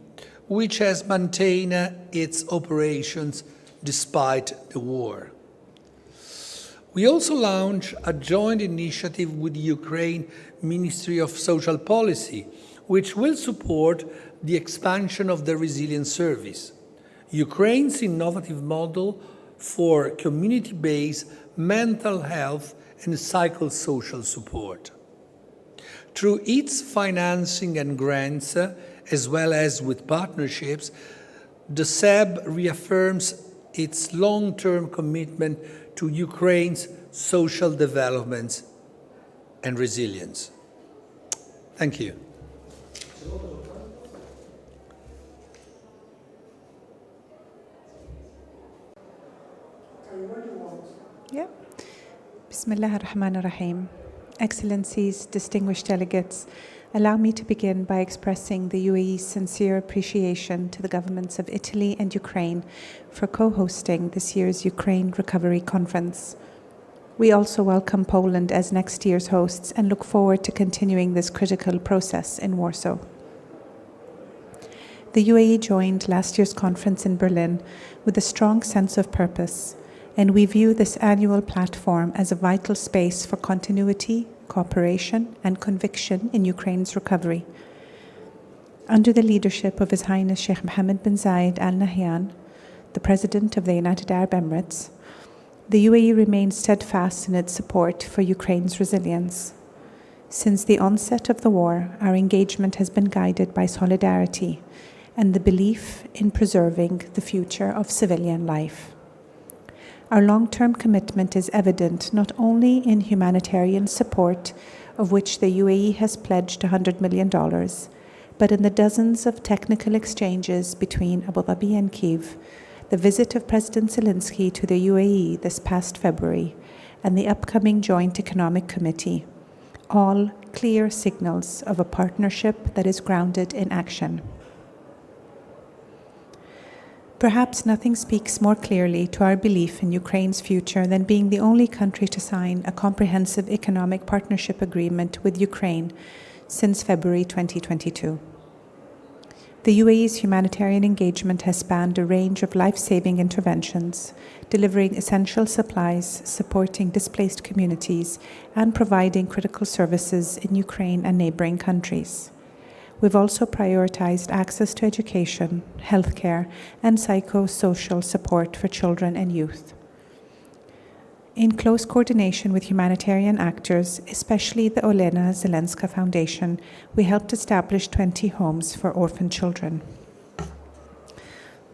which has maintained its operations despite the war. We also launched a joint initiative with the Ukraine Ministry of Social Policy, which will support the expansion of the Resilience Service, Ukraine's innovative model for community-based mental health and psychosocial support. Through its financing and grants, as well as with partnerships, the SEB reaffirms its long-term commitment to Ukraine's social development and resilience. Thank you. Yeah. Bismillah ar-Rahman ar-Rahim. Excellencies, distinguished delegates, allow me to begin by expressing the UAE's sincere appreciation to the governments of Italy and Ukraine for co-hosting this year's Ukraine Recovery Conference. We also welcome Poland as next year's hosts and look forward to continuing this critical process in Warsaw. The UAE joined last year's conference in Berlin with a strong sense of purpose, and we view this annual platform as a vital space for continuity, cooperation, and conviction in Ukraine's recovery. Under the leadership of His Highness Sheikh Mohammed bin Zayed Al Nahyan, the President of the United Arab Emirates, the UAE remains steadfast in its support for Ukraine's resilience. Since the onset of the war, our engagement has been guided by solidarity and the belief in preserving the future of civilian life. Our long-term commitment is evident not only in humanitarian support, of which the UAE has pledged $100 million, but in the dozens of technical exchanges between Abu Dhabi and Kyiv, the visit of President Zelensky to the UAE this past February, and the upcoming Joint Economic Committee, all clear signals of a partnership that is grounded in action. Perhaps nothing speaks more clearly to our belief in Ukraine's future than being the only country to sign a comprehensive economic partnership agreement with Ukraine since February 2022. The UAE's humanitarian engagement has spanned a range of life-saving interventions, delivering essential supplies, supporting displaced communities, and providing critical services in Ukraine and neighboring countries. We've also prioritized access to education, healthcare, and psychosocial support for children and youth. In close coordination with humanitarian actors, especially the Olena Zelenska Foundation, we helped establish 20 homes for orphan children.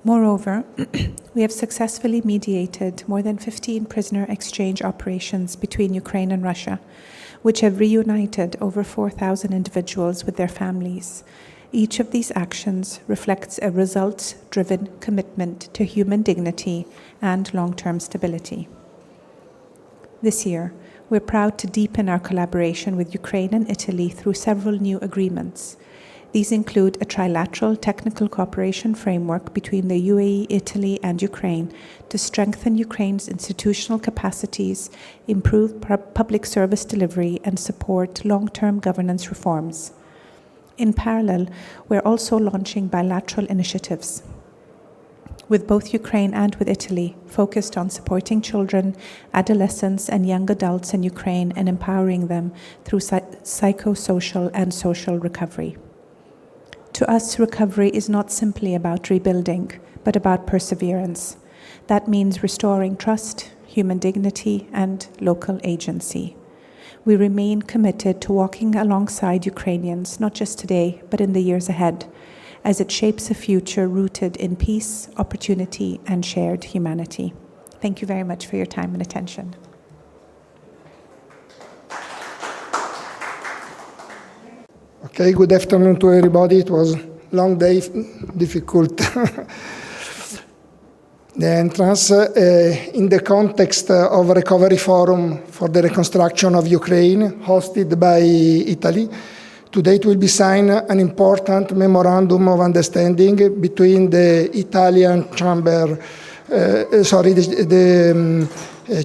Moreover, we have successfully mediated more than 15 prisoner exchange operations between Ukraine and Russia, which have reunited over 4,000 individuals with their families. Each of these actions reflects a results-driven commitment to human dignity and long-term stability. This year, we're proud to deepen our collaboration with Ukraine and Italy through several new agreements. These include a trilateral technical cooperation framework between the UAE, Italy, and Ukraine to strengthen Ukraine's institutional capacities, improve public service delivery, and support long-term governance reforms. In parallel, we're also launching bilateral initiatives with both Ukraine and with Italy, focused on supporting children, adolescents, and young adults in Ukraine and empowering them through psychosocial and social recovery. To us, recovery is not simply about rebuilding, but about perseverance. That means restoring trust, human dignity, and local agency. We remain committed to walking alongside Ukrainians, not just today, but in the years ahead, as it shapes a future rooted in peace, opportunity, and shared humanity. Thank you very much for your time and attention. Okay, good afternoon to everybody. It was a long day, difficult. The entrance in the context of a recovery forum for the reconstruction of Ukraine, hosted by Italy. Today it will be signed an important memorandum of understanding between the Italian Chamber, the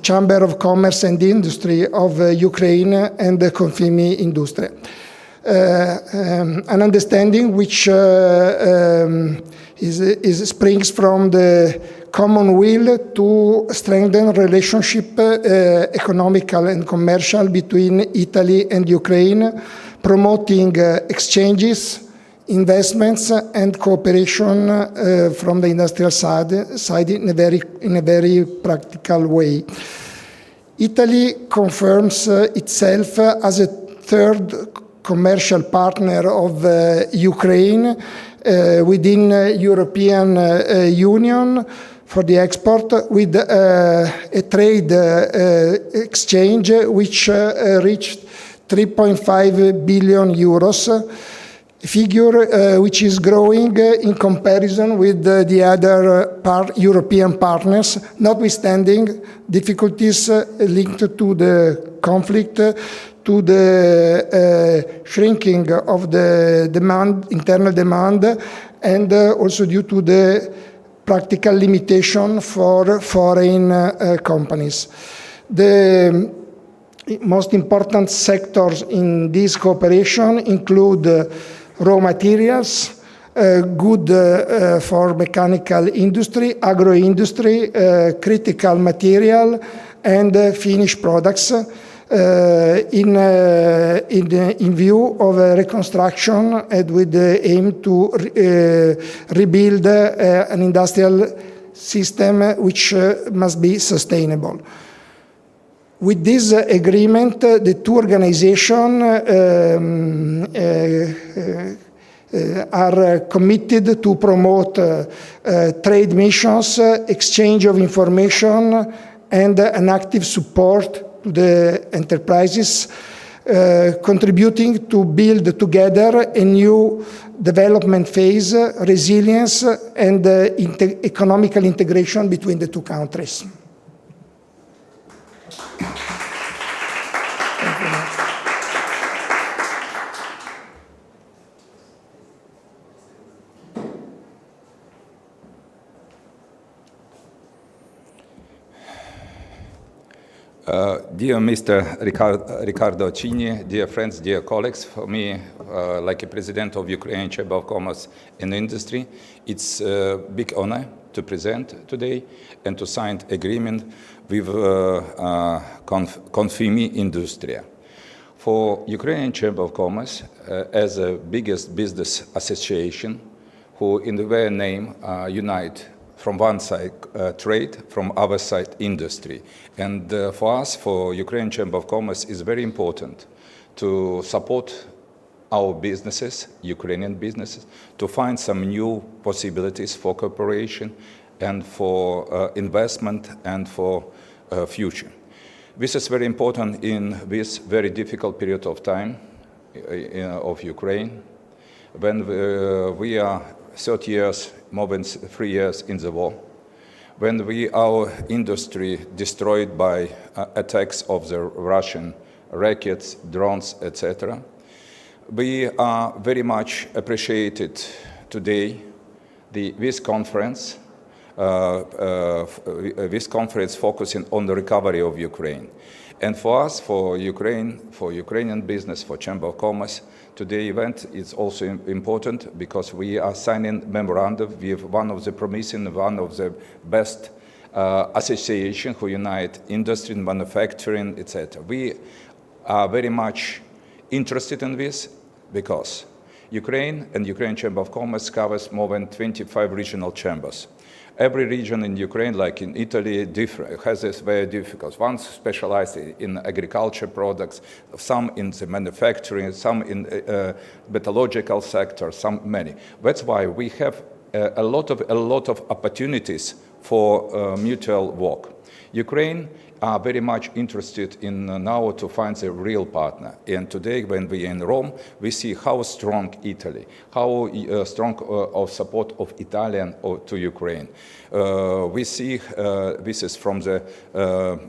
Chamber of Commerce and Industry of Ukraine and the Confimi Industria. An understanding which springs from the common will to strengthen relationship, economical and commercial, between Italy and Ukraine, promoting exchanges, investments, and cooperation from the industrial side in a very practical way. Italy confirms itself as a third commercial partner of Ukraine within European Union for the export, with a trade exchange which reached 3.5 billion euros, a figure which is growing in comparison with the other European partners, notwithstanding difficulties linked to the conflict, to the shrinking of the demand, internal demand, and also due to the practical limitation for foreign companies. The most important sectors in this cooperation include raw materials, good for mechanical industry, agro-industry, critical material, and finished products, in view of a reconstruction and with the aim to rebuild an industrial system which must be sustainable. With this agreement, the two organizations are committed to promote trade missions, exchange of information, and an active support to the enterprises, contributing to build together a new development phase, resilience, and economical integration between the two countries. Dear Mr. Riccardo Cini, dear friends, dear colleagues, for me, like a president of Ukrainian Chamber of Commerce and Industry, it's a big honor to present today and to sign agreement with Confimi Industria. For Ukrainian Chamber of Commerce, as the biggest business association, who in the very name unite From one side, trade, from other side, industry. And for us, for Ukraine Chamber of Commerce, is very important to support our businesses, Ukrainian businesses, to find some new possibilities for cooperation and for investment and for future. This is very important in this very difficult period of time of Ukraine, when we are 30 years, more than 3 years in the war, when our industry destroyed by attacks of the Russian rockets, drones, etc. We are very much appreciated today this conference focusing on the recovery of Ukraine. And for us, for Ukraine, for Ukrainian business, for Chamber of Commerce, today's event is also important because we are signing memorandum with one of the promising, one of the best association who unite industry, manufacturing, etc. We are very much interested in this because Ukraine and Ukraine Chamber of Commerce covers more than 25 regional chambers. Every region in Ukraine, like in Italy, has this very difficult. One specialized in agriculture products, some in the manufacturing, some in metallurgical sector, many. That's why we have a lot of opportunities for mutual work. Ukraine are very much interested in now to find a real partner. And today, when we are in Rome, we see how strong Italy, how strong of support of Italian to Ukraine. We see this is from the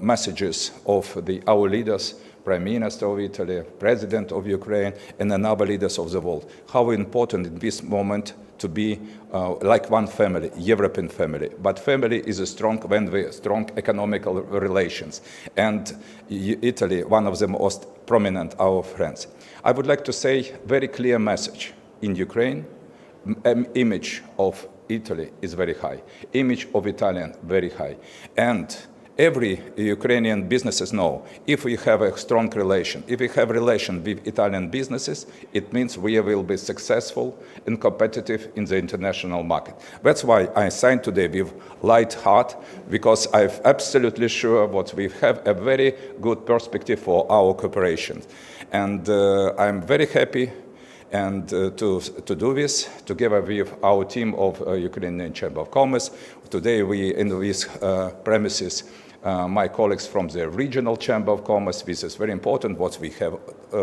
messages of our leaders, Prime Minister of Italy, President of Ukraine, and other leaders of the world. How important in this moment to be like one family, European family. But family is strong when we strong economical relations. And Italy, one of the most prominent our friends. I would like to say very clear message. In Ukraine, image of Italy is very high. Image of Italian, very high. And every Ukrainian businesses know if we have a strong relation, if we have relation with Italian businesses, it means we will be successful and competitive in the international market. That's why I signed today with light heart, because I'm absolutely sure that we have a very good perspective for our cooperation. And I'm very happy and to do this together with our team of Ukrainian Chamber of Commerce. Today we in these premises my colleagues from the regional Chamber of Commerce. This is very important what we have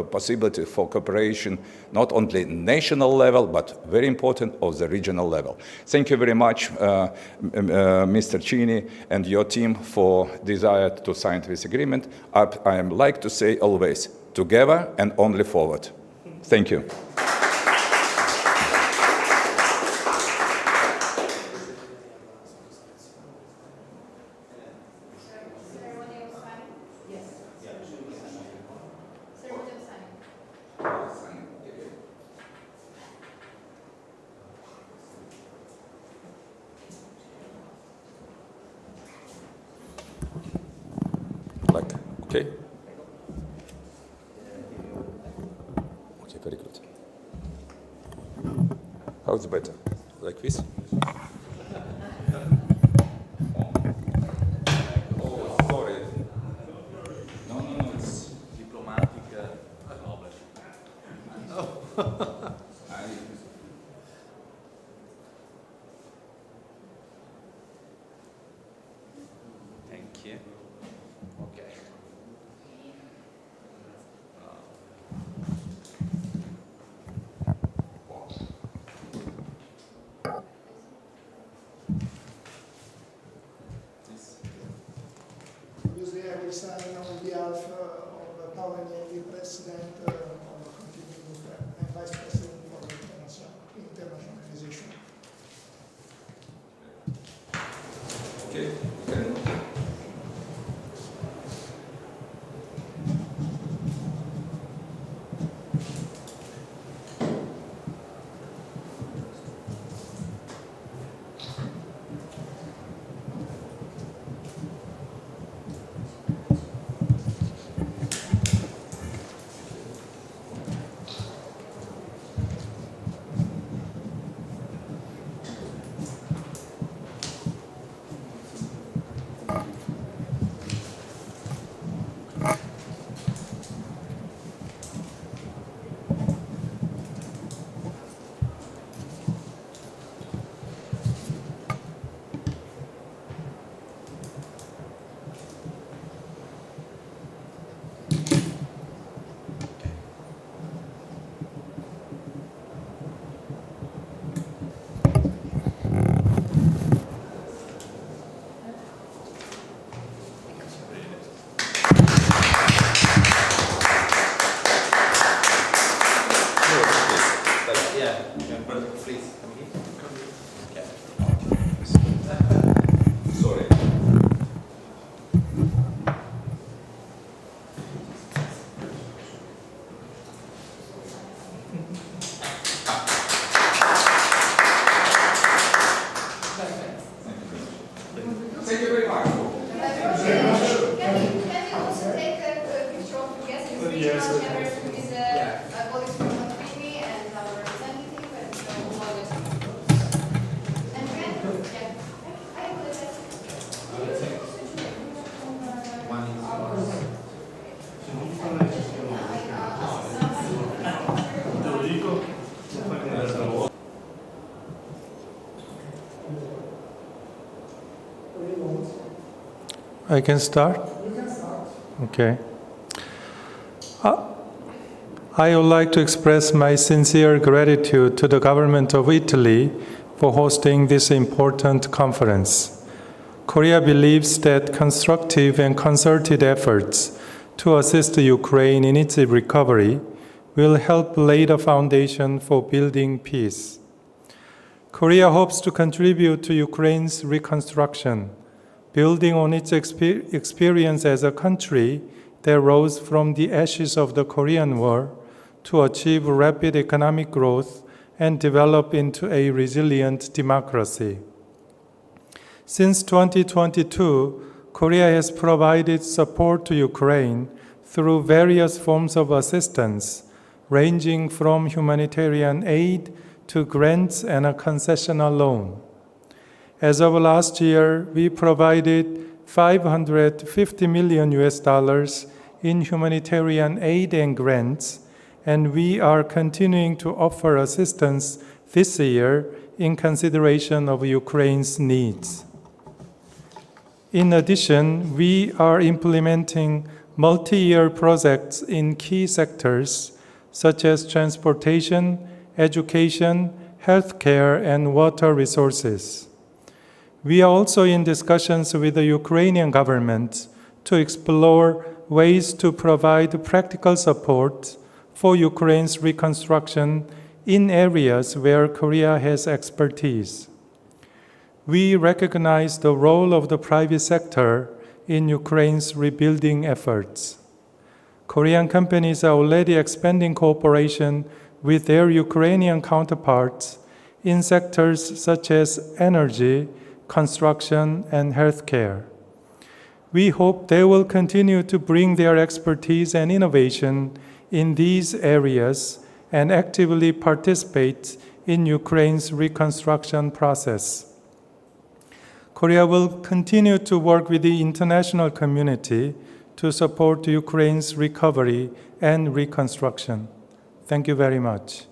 possibility for cooperation, not only national level, but very important of the regional level. Thank you very much, Mr. Cini and your team for desire to sign this agreement. I am like to say always, together and only forward. Thank you. Okay. Okay, very good. How's it better? Like this? Oh, sorry. No, it's diplomatic. Thank you. Okay. Obviously, I will sign on behalf of Paolo Agnelli, President of Continue and Vice President for Internationalization. Okay. Please, come here. Sorry. Thank you very much. Can you also take a picture of the guests? Yes, members who is colleagues from Lithuania and our representative and all others. And can I I can start? You can start. Okay. I would like to express my sincere gratitude to the government of Italy for hosting this important conference. Korea believes that constructive and concerted efforts to assist Ukraine in its recovery will help lay the foundation for building peace. Korea hopes to contribute to Ukraine's reconstruction, building on its experience as a country that rose from the ashes of the Korean War to achieve rapid economic growth and develop into a resilient democracy. Since 2022, Korea has provided support to Ukraine through various forms of assistance, ranging from humanitarian aid to grants and a concessional loan. As of last year, we provided $550 million in humanitarian aid and grants, and we are continuing to offer assistance this year in consideration of Ukraine's needs. In addition, we are implementing multi-year projects in key sectors such as transportation, education, healthcare, and water resources. We are also in discussions with the Ukrainian government to explore ways to provide practical support for Ukraine's reconstruction in areas where Korea has expertise. We recognize the role of the private sector in Ukraine's rebuilding efforts. Korean companies are already expanding cooperation with their Ukrainian counterparts in sectors such as energy, construction, and healthcare. We hope they will continue to bring their expertise and innovation in these areas and actively participate in Ukraine's reconstruction process. Korea will continue to work with the international community to support Ukraine's recovery and reconstruction. Thank you very much.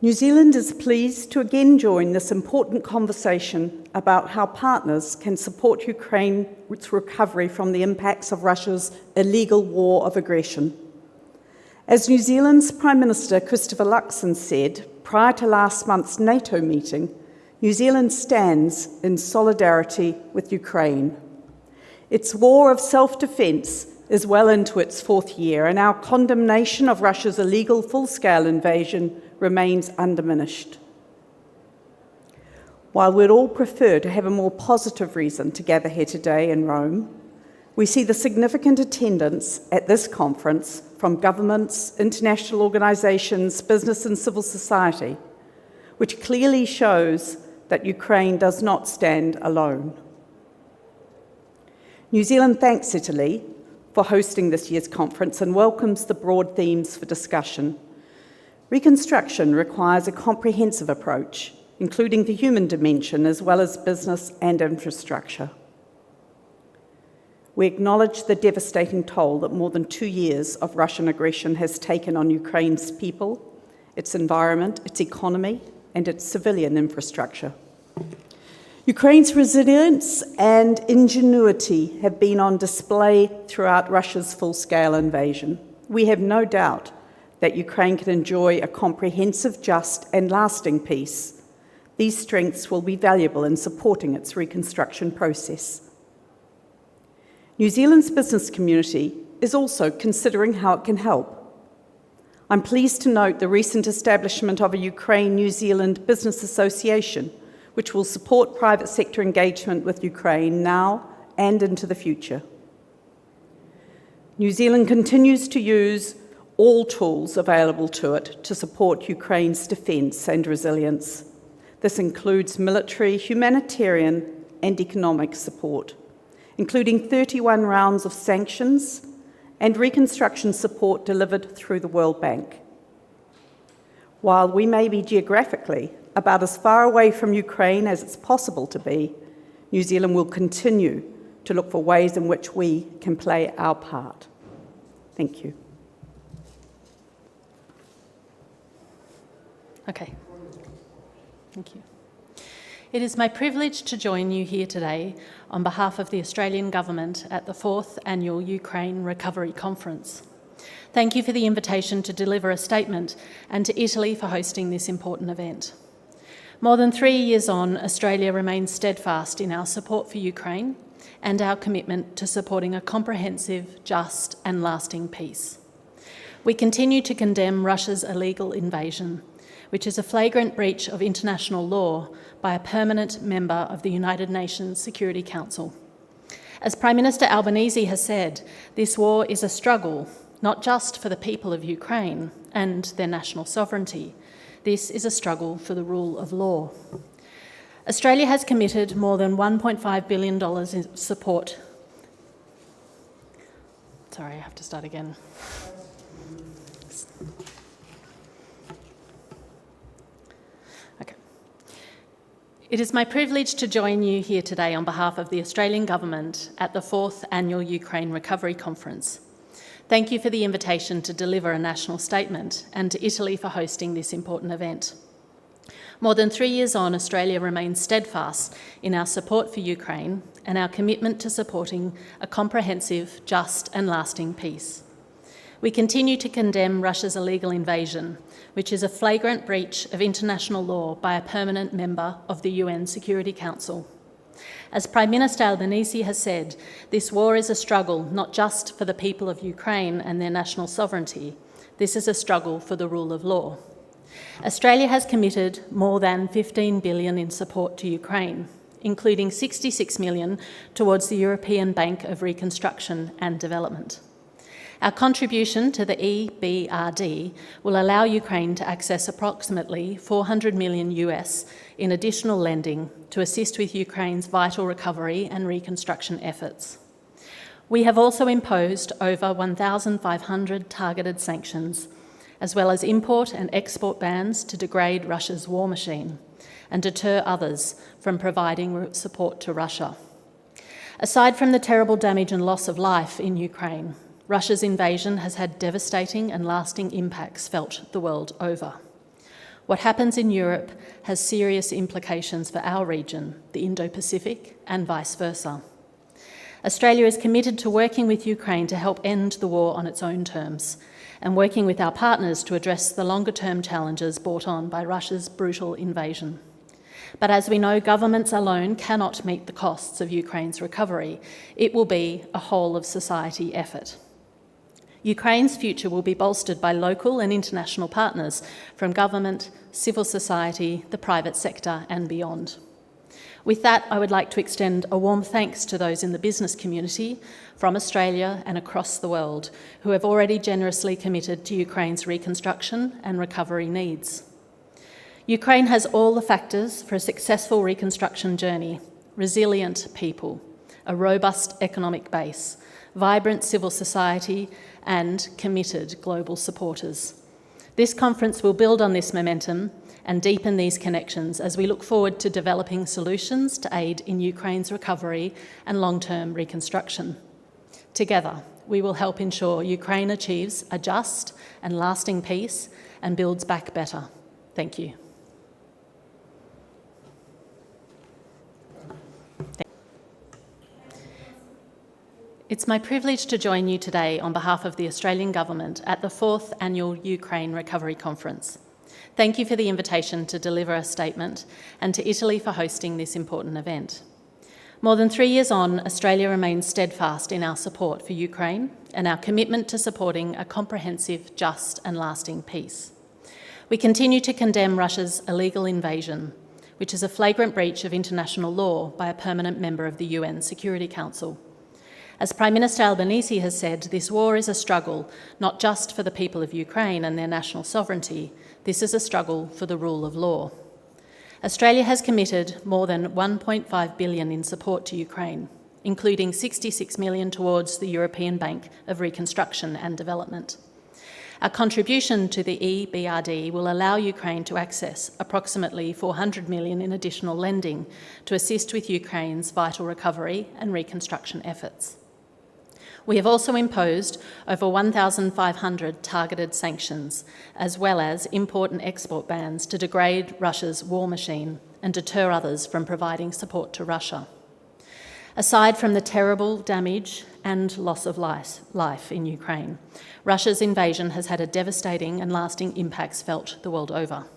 New Zealand is pleased to again join this important conversation about how partners can support Ukraine's recovery from the impacts of Russia's illegal war of aggression. As New Zealand's Prime Minister Christopher Luxon said prior to last month's NATO meeting, New Zealand stands in solidarity with Ukraine. Its war of self-defence is well into its fourth year, and our condemnation of Russia's illegal full-scale invasion remains undiminished. While we'd all prefer to have a more positive reason to gather here today in Rome, we see the significant attendance at this conference from governments, international organisations, business and civil society, which clearly shows that Ukraine does not stand alone. New Zealand thanks Italy for hosting this year's conference and welcomes the broad themes for discussion. Reconstruction requires a comprehensive approach, including the human dimension as well as business and infrastructure. We acknowledge the devastating toll that more than 2 years of Russian aggression has taken on Ukraine's people, its environment, its economy, and its civilian infrastructure. Ukraine's resilience and ingenuity have been on display throughout Russia's full-scale invasion. We have no doubt that Ukraine can enjoy a comprehensive, just, and lasting peace. These strengths will be valuable in supporting its reconstruction process. New Zealand's business community is also considering how it can help. I'm pleased to note the recent establishment of a Ukraine-New Zealand Business Association, which will support private sector engagement with Ukraine now and into the future. New Zealand continues to use all tools available to it to support Ukraine's defence and resilience. This includes military, humanitarian and economic support, including 31 rounds of sanctions and reconstruction support delivered through the World Bank. While we may be geographically about as far away from Ukraine as it's possible to be, New Zealand will continue to look for ways in which we can play our part. Thank you. Okay. Thank you. It is my privilege to join you here today on behalf of the Australian Government at the 4th Annual Ukraine Recovery Conference. Thank you for the invitation to deliver a statement and to Italy for hosting this important event. More than 3 years on, Australia remains steadfast in our support for Ukraine and our commitment to supporting a comprehensive, just and lasting peace. We continue to condemn Russia's illegal invasion, which is a flagrant breach of international law by a permanent member of the United Nations Security Council. As Prime Minister Albanese has said, this war is a struggle, not just for the people of Ukraine and their national sovereignty. This is a struggle for the rule of law. Australia has committed more than $1.5 billion in support. Sorry, I have to start again. It is my privilege to join you here today on behalf of the Australian Government at the 4th Annual Ukraine Recovery Conference. Thank you for the invitation to deliver a national statement and to Italy for hosting this important event. More than 3 years on, Australia remains steadfast in our support for Ukraine and our commitment to supporting a comprehensive, just and lasting peace. We continue to condemn Russia's illegal invasion, which is a flagrant breach of international law by a permanent member of the UN Security Council. As Prime Minister Albanese has said, this war is a struggle not just for the people of Ukraine and their national sovereignty. This is a struggle for the rule of law. Australia has committed more than $15 billion in support to Ukraine, including $66 million towards the European Bank of Reconstruction and Development. Our contribution to the EBRD will allow Ukraine to access approximately $400 million US in additional lending to assist with Ukraine's vital recovery and reconstruction efforts. We have also imposed over 1,500 targeted sanctions, as well as import and export bans to degrade Russia's war machine and deter others from providing support to Russia. Aside from the terrible damage and loss of life in Ukraine, Russia's invasion has had devastating and lasting impacts felt the world over. What happens in Europe has serious implications for our region, the Indo-Pacific, and vice versa. Australia is committed to working with Ukraine to help end the war on its own terms and working with our partners to address the longer-term challenges brought on by Russia's brutal invasion. But as we know, governments alone cannot meet the costs of Ukraine's recovery. It will be a whole-of-society effort. Ukraine's future will be bolstered by local and international partners from government, civil society, the private sector and beyond. With that, I would like to extend a warm thanks to those in the business community from Australia and across the world who have already generously committed to Ukraine's reconstruction and recovery needs. Ukraine has all the factors for a successful reconstruction journey: resilient people, a robust economic base, vibrant civil society, and committed global supporters. This conference will build on this momentum and deepen these connections as we look forward to developing solutions to aid in Ukraine's recovery and long-term reconstruction. Together, we will help ensure Ukraine achieves a just and lasting peace and builds back better. Thank you. It's my privilege to join you today on behalf of the Australian Government at the 4th Annual Ukraine Recovery Conference. Thank you for the invitation to deliver a statement and to Italy for hosting this important event. More than 3 years on, Australia remains steadfast in our support for Ukraine and our commitment to supporting a comprehensive, just and lasting peace. We continue to condemn Russia's illegal invasion, which is a flagrant breach of international law by a permanent member of the UN Security Council. As Prime Minister Albanese has said, this war is a struggle not just for the people of Ukraine and their national sovereignty, this is a struggle for the rule of law. Australia has committed more than $1.5 billion in support to Ukraine, including $66 million towards the European Bank of Reconstruction and Development. Our contribution to the EBRD will allow Ukraine to access approximately $400 million in additional lending to assist with Ukraine's vital recovery and reconstruction efforts. We have also imposed over 1,500 targeted sanctions, as well as import and export bans to degrade Russia's war machine and deter others from providing support to Russia. Aside from the terrible damage and loss of life in Ukraine, Russia's invasion has had a devastating and lasting impacts felt the world over.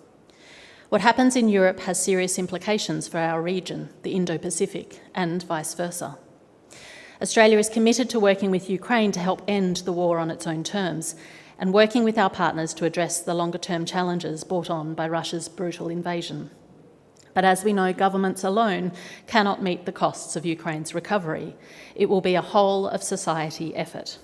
What happens in Europe has serious implications for our region, the Indo-Pacific, and vice versa. Australia is committed to working with Ukraine to help end the war on its own terms and working with our partners to address the longer-term challenges brought on by Russia's brutal invasion. But as we know, governments alone cannot meet the costs of Ukraine's recovery. It will be a whole-of-society effort.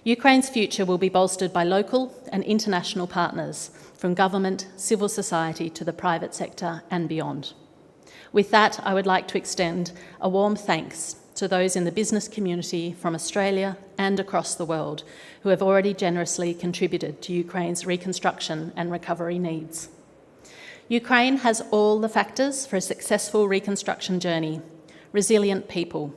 Ukraine's future will be bolstered by local and international partners, from government, civil society to the private sector and beyond. With that, I would like to extend a warm thanks to those in the business community from Australia and across the world who have already generously contributed to Ukraine's reconstruction and recovery needs. Ukraine has all the factors for a successful reconstruction journey: resilient people,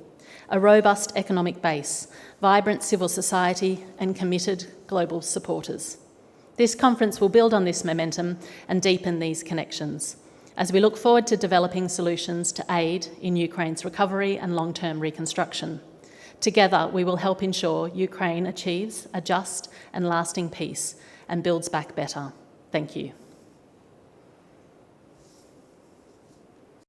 a robust economic base, vibrant civil society, and committed global supporters. This conference will build on this momentum and deepen these connections, as we look forward to developing solutions to aid in Ukraine's recovery and long-term reconstruction. Together, we will help ensure Ukraine achieves a just and lasting peace and builds back better. Thank you.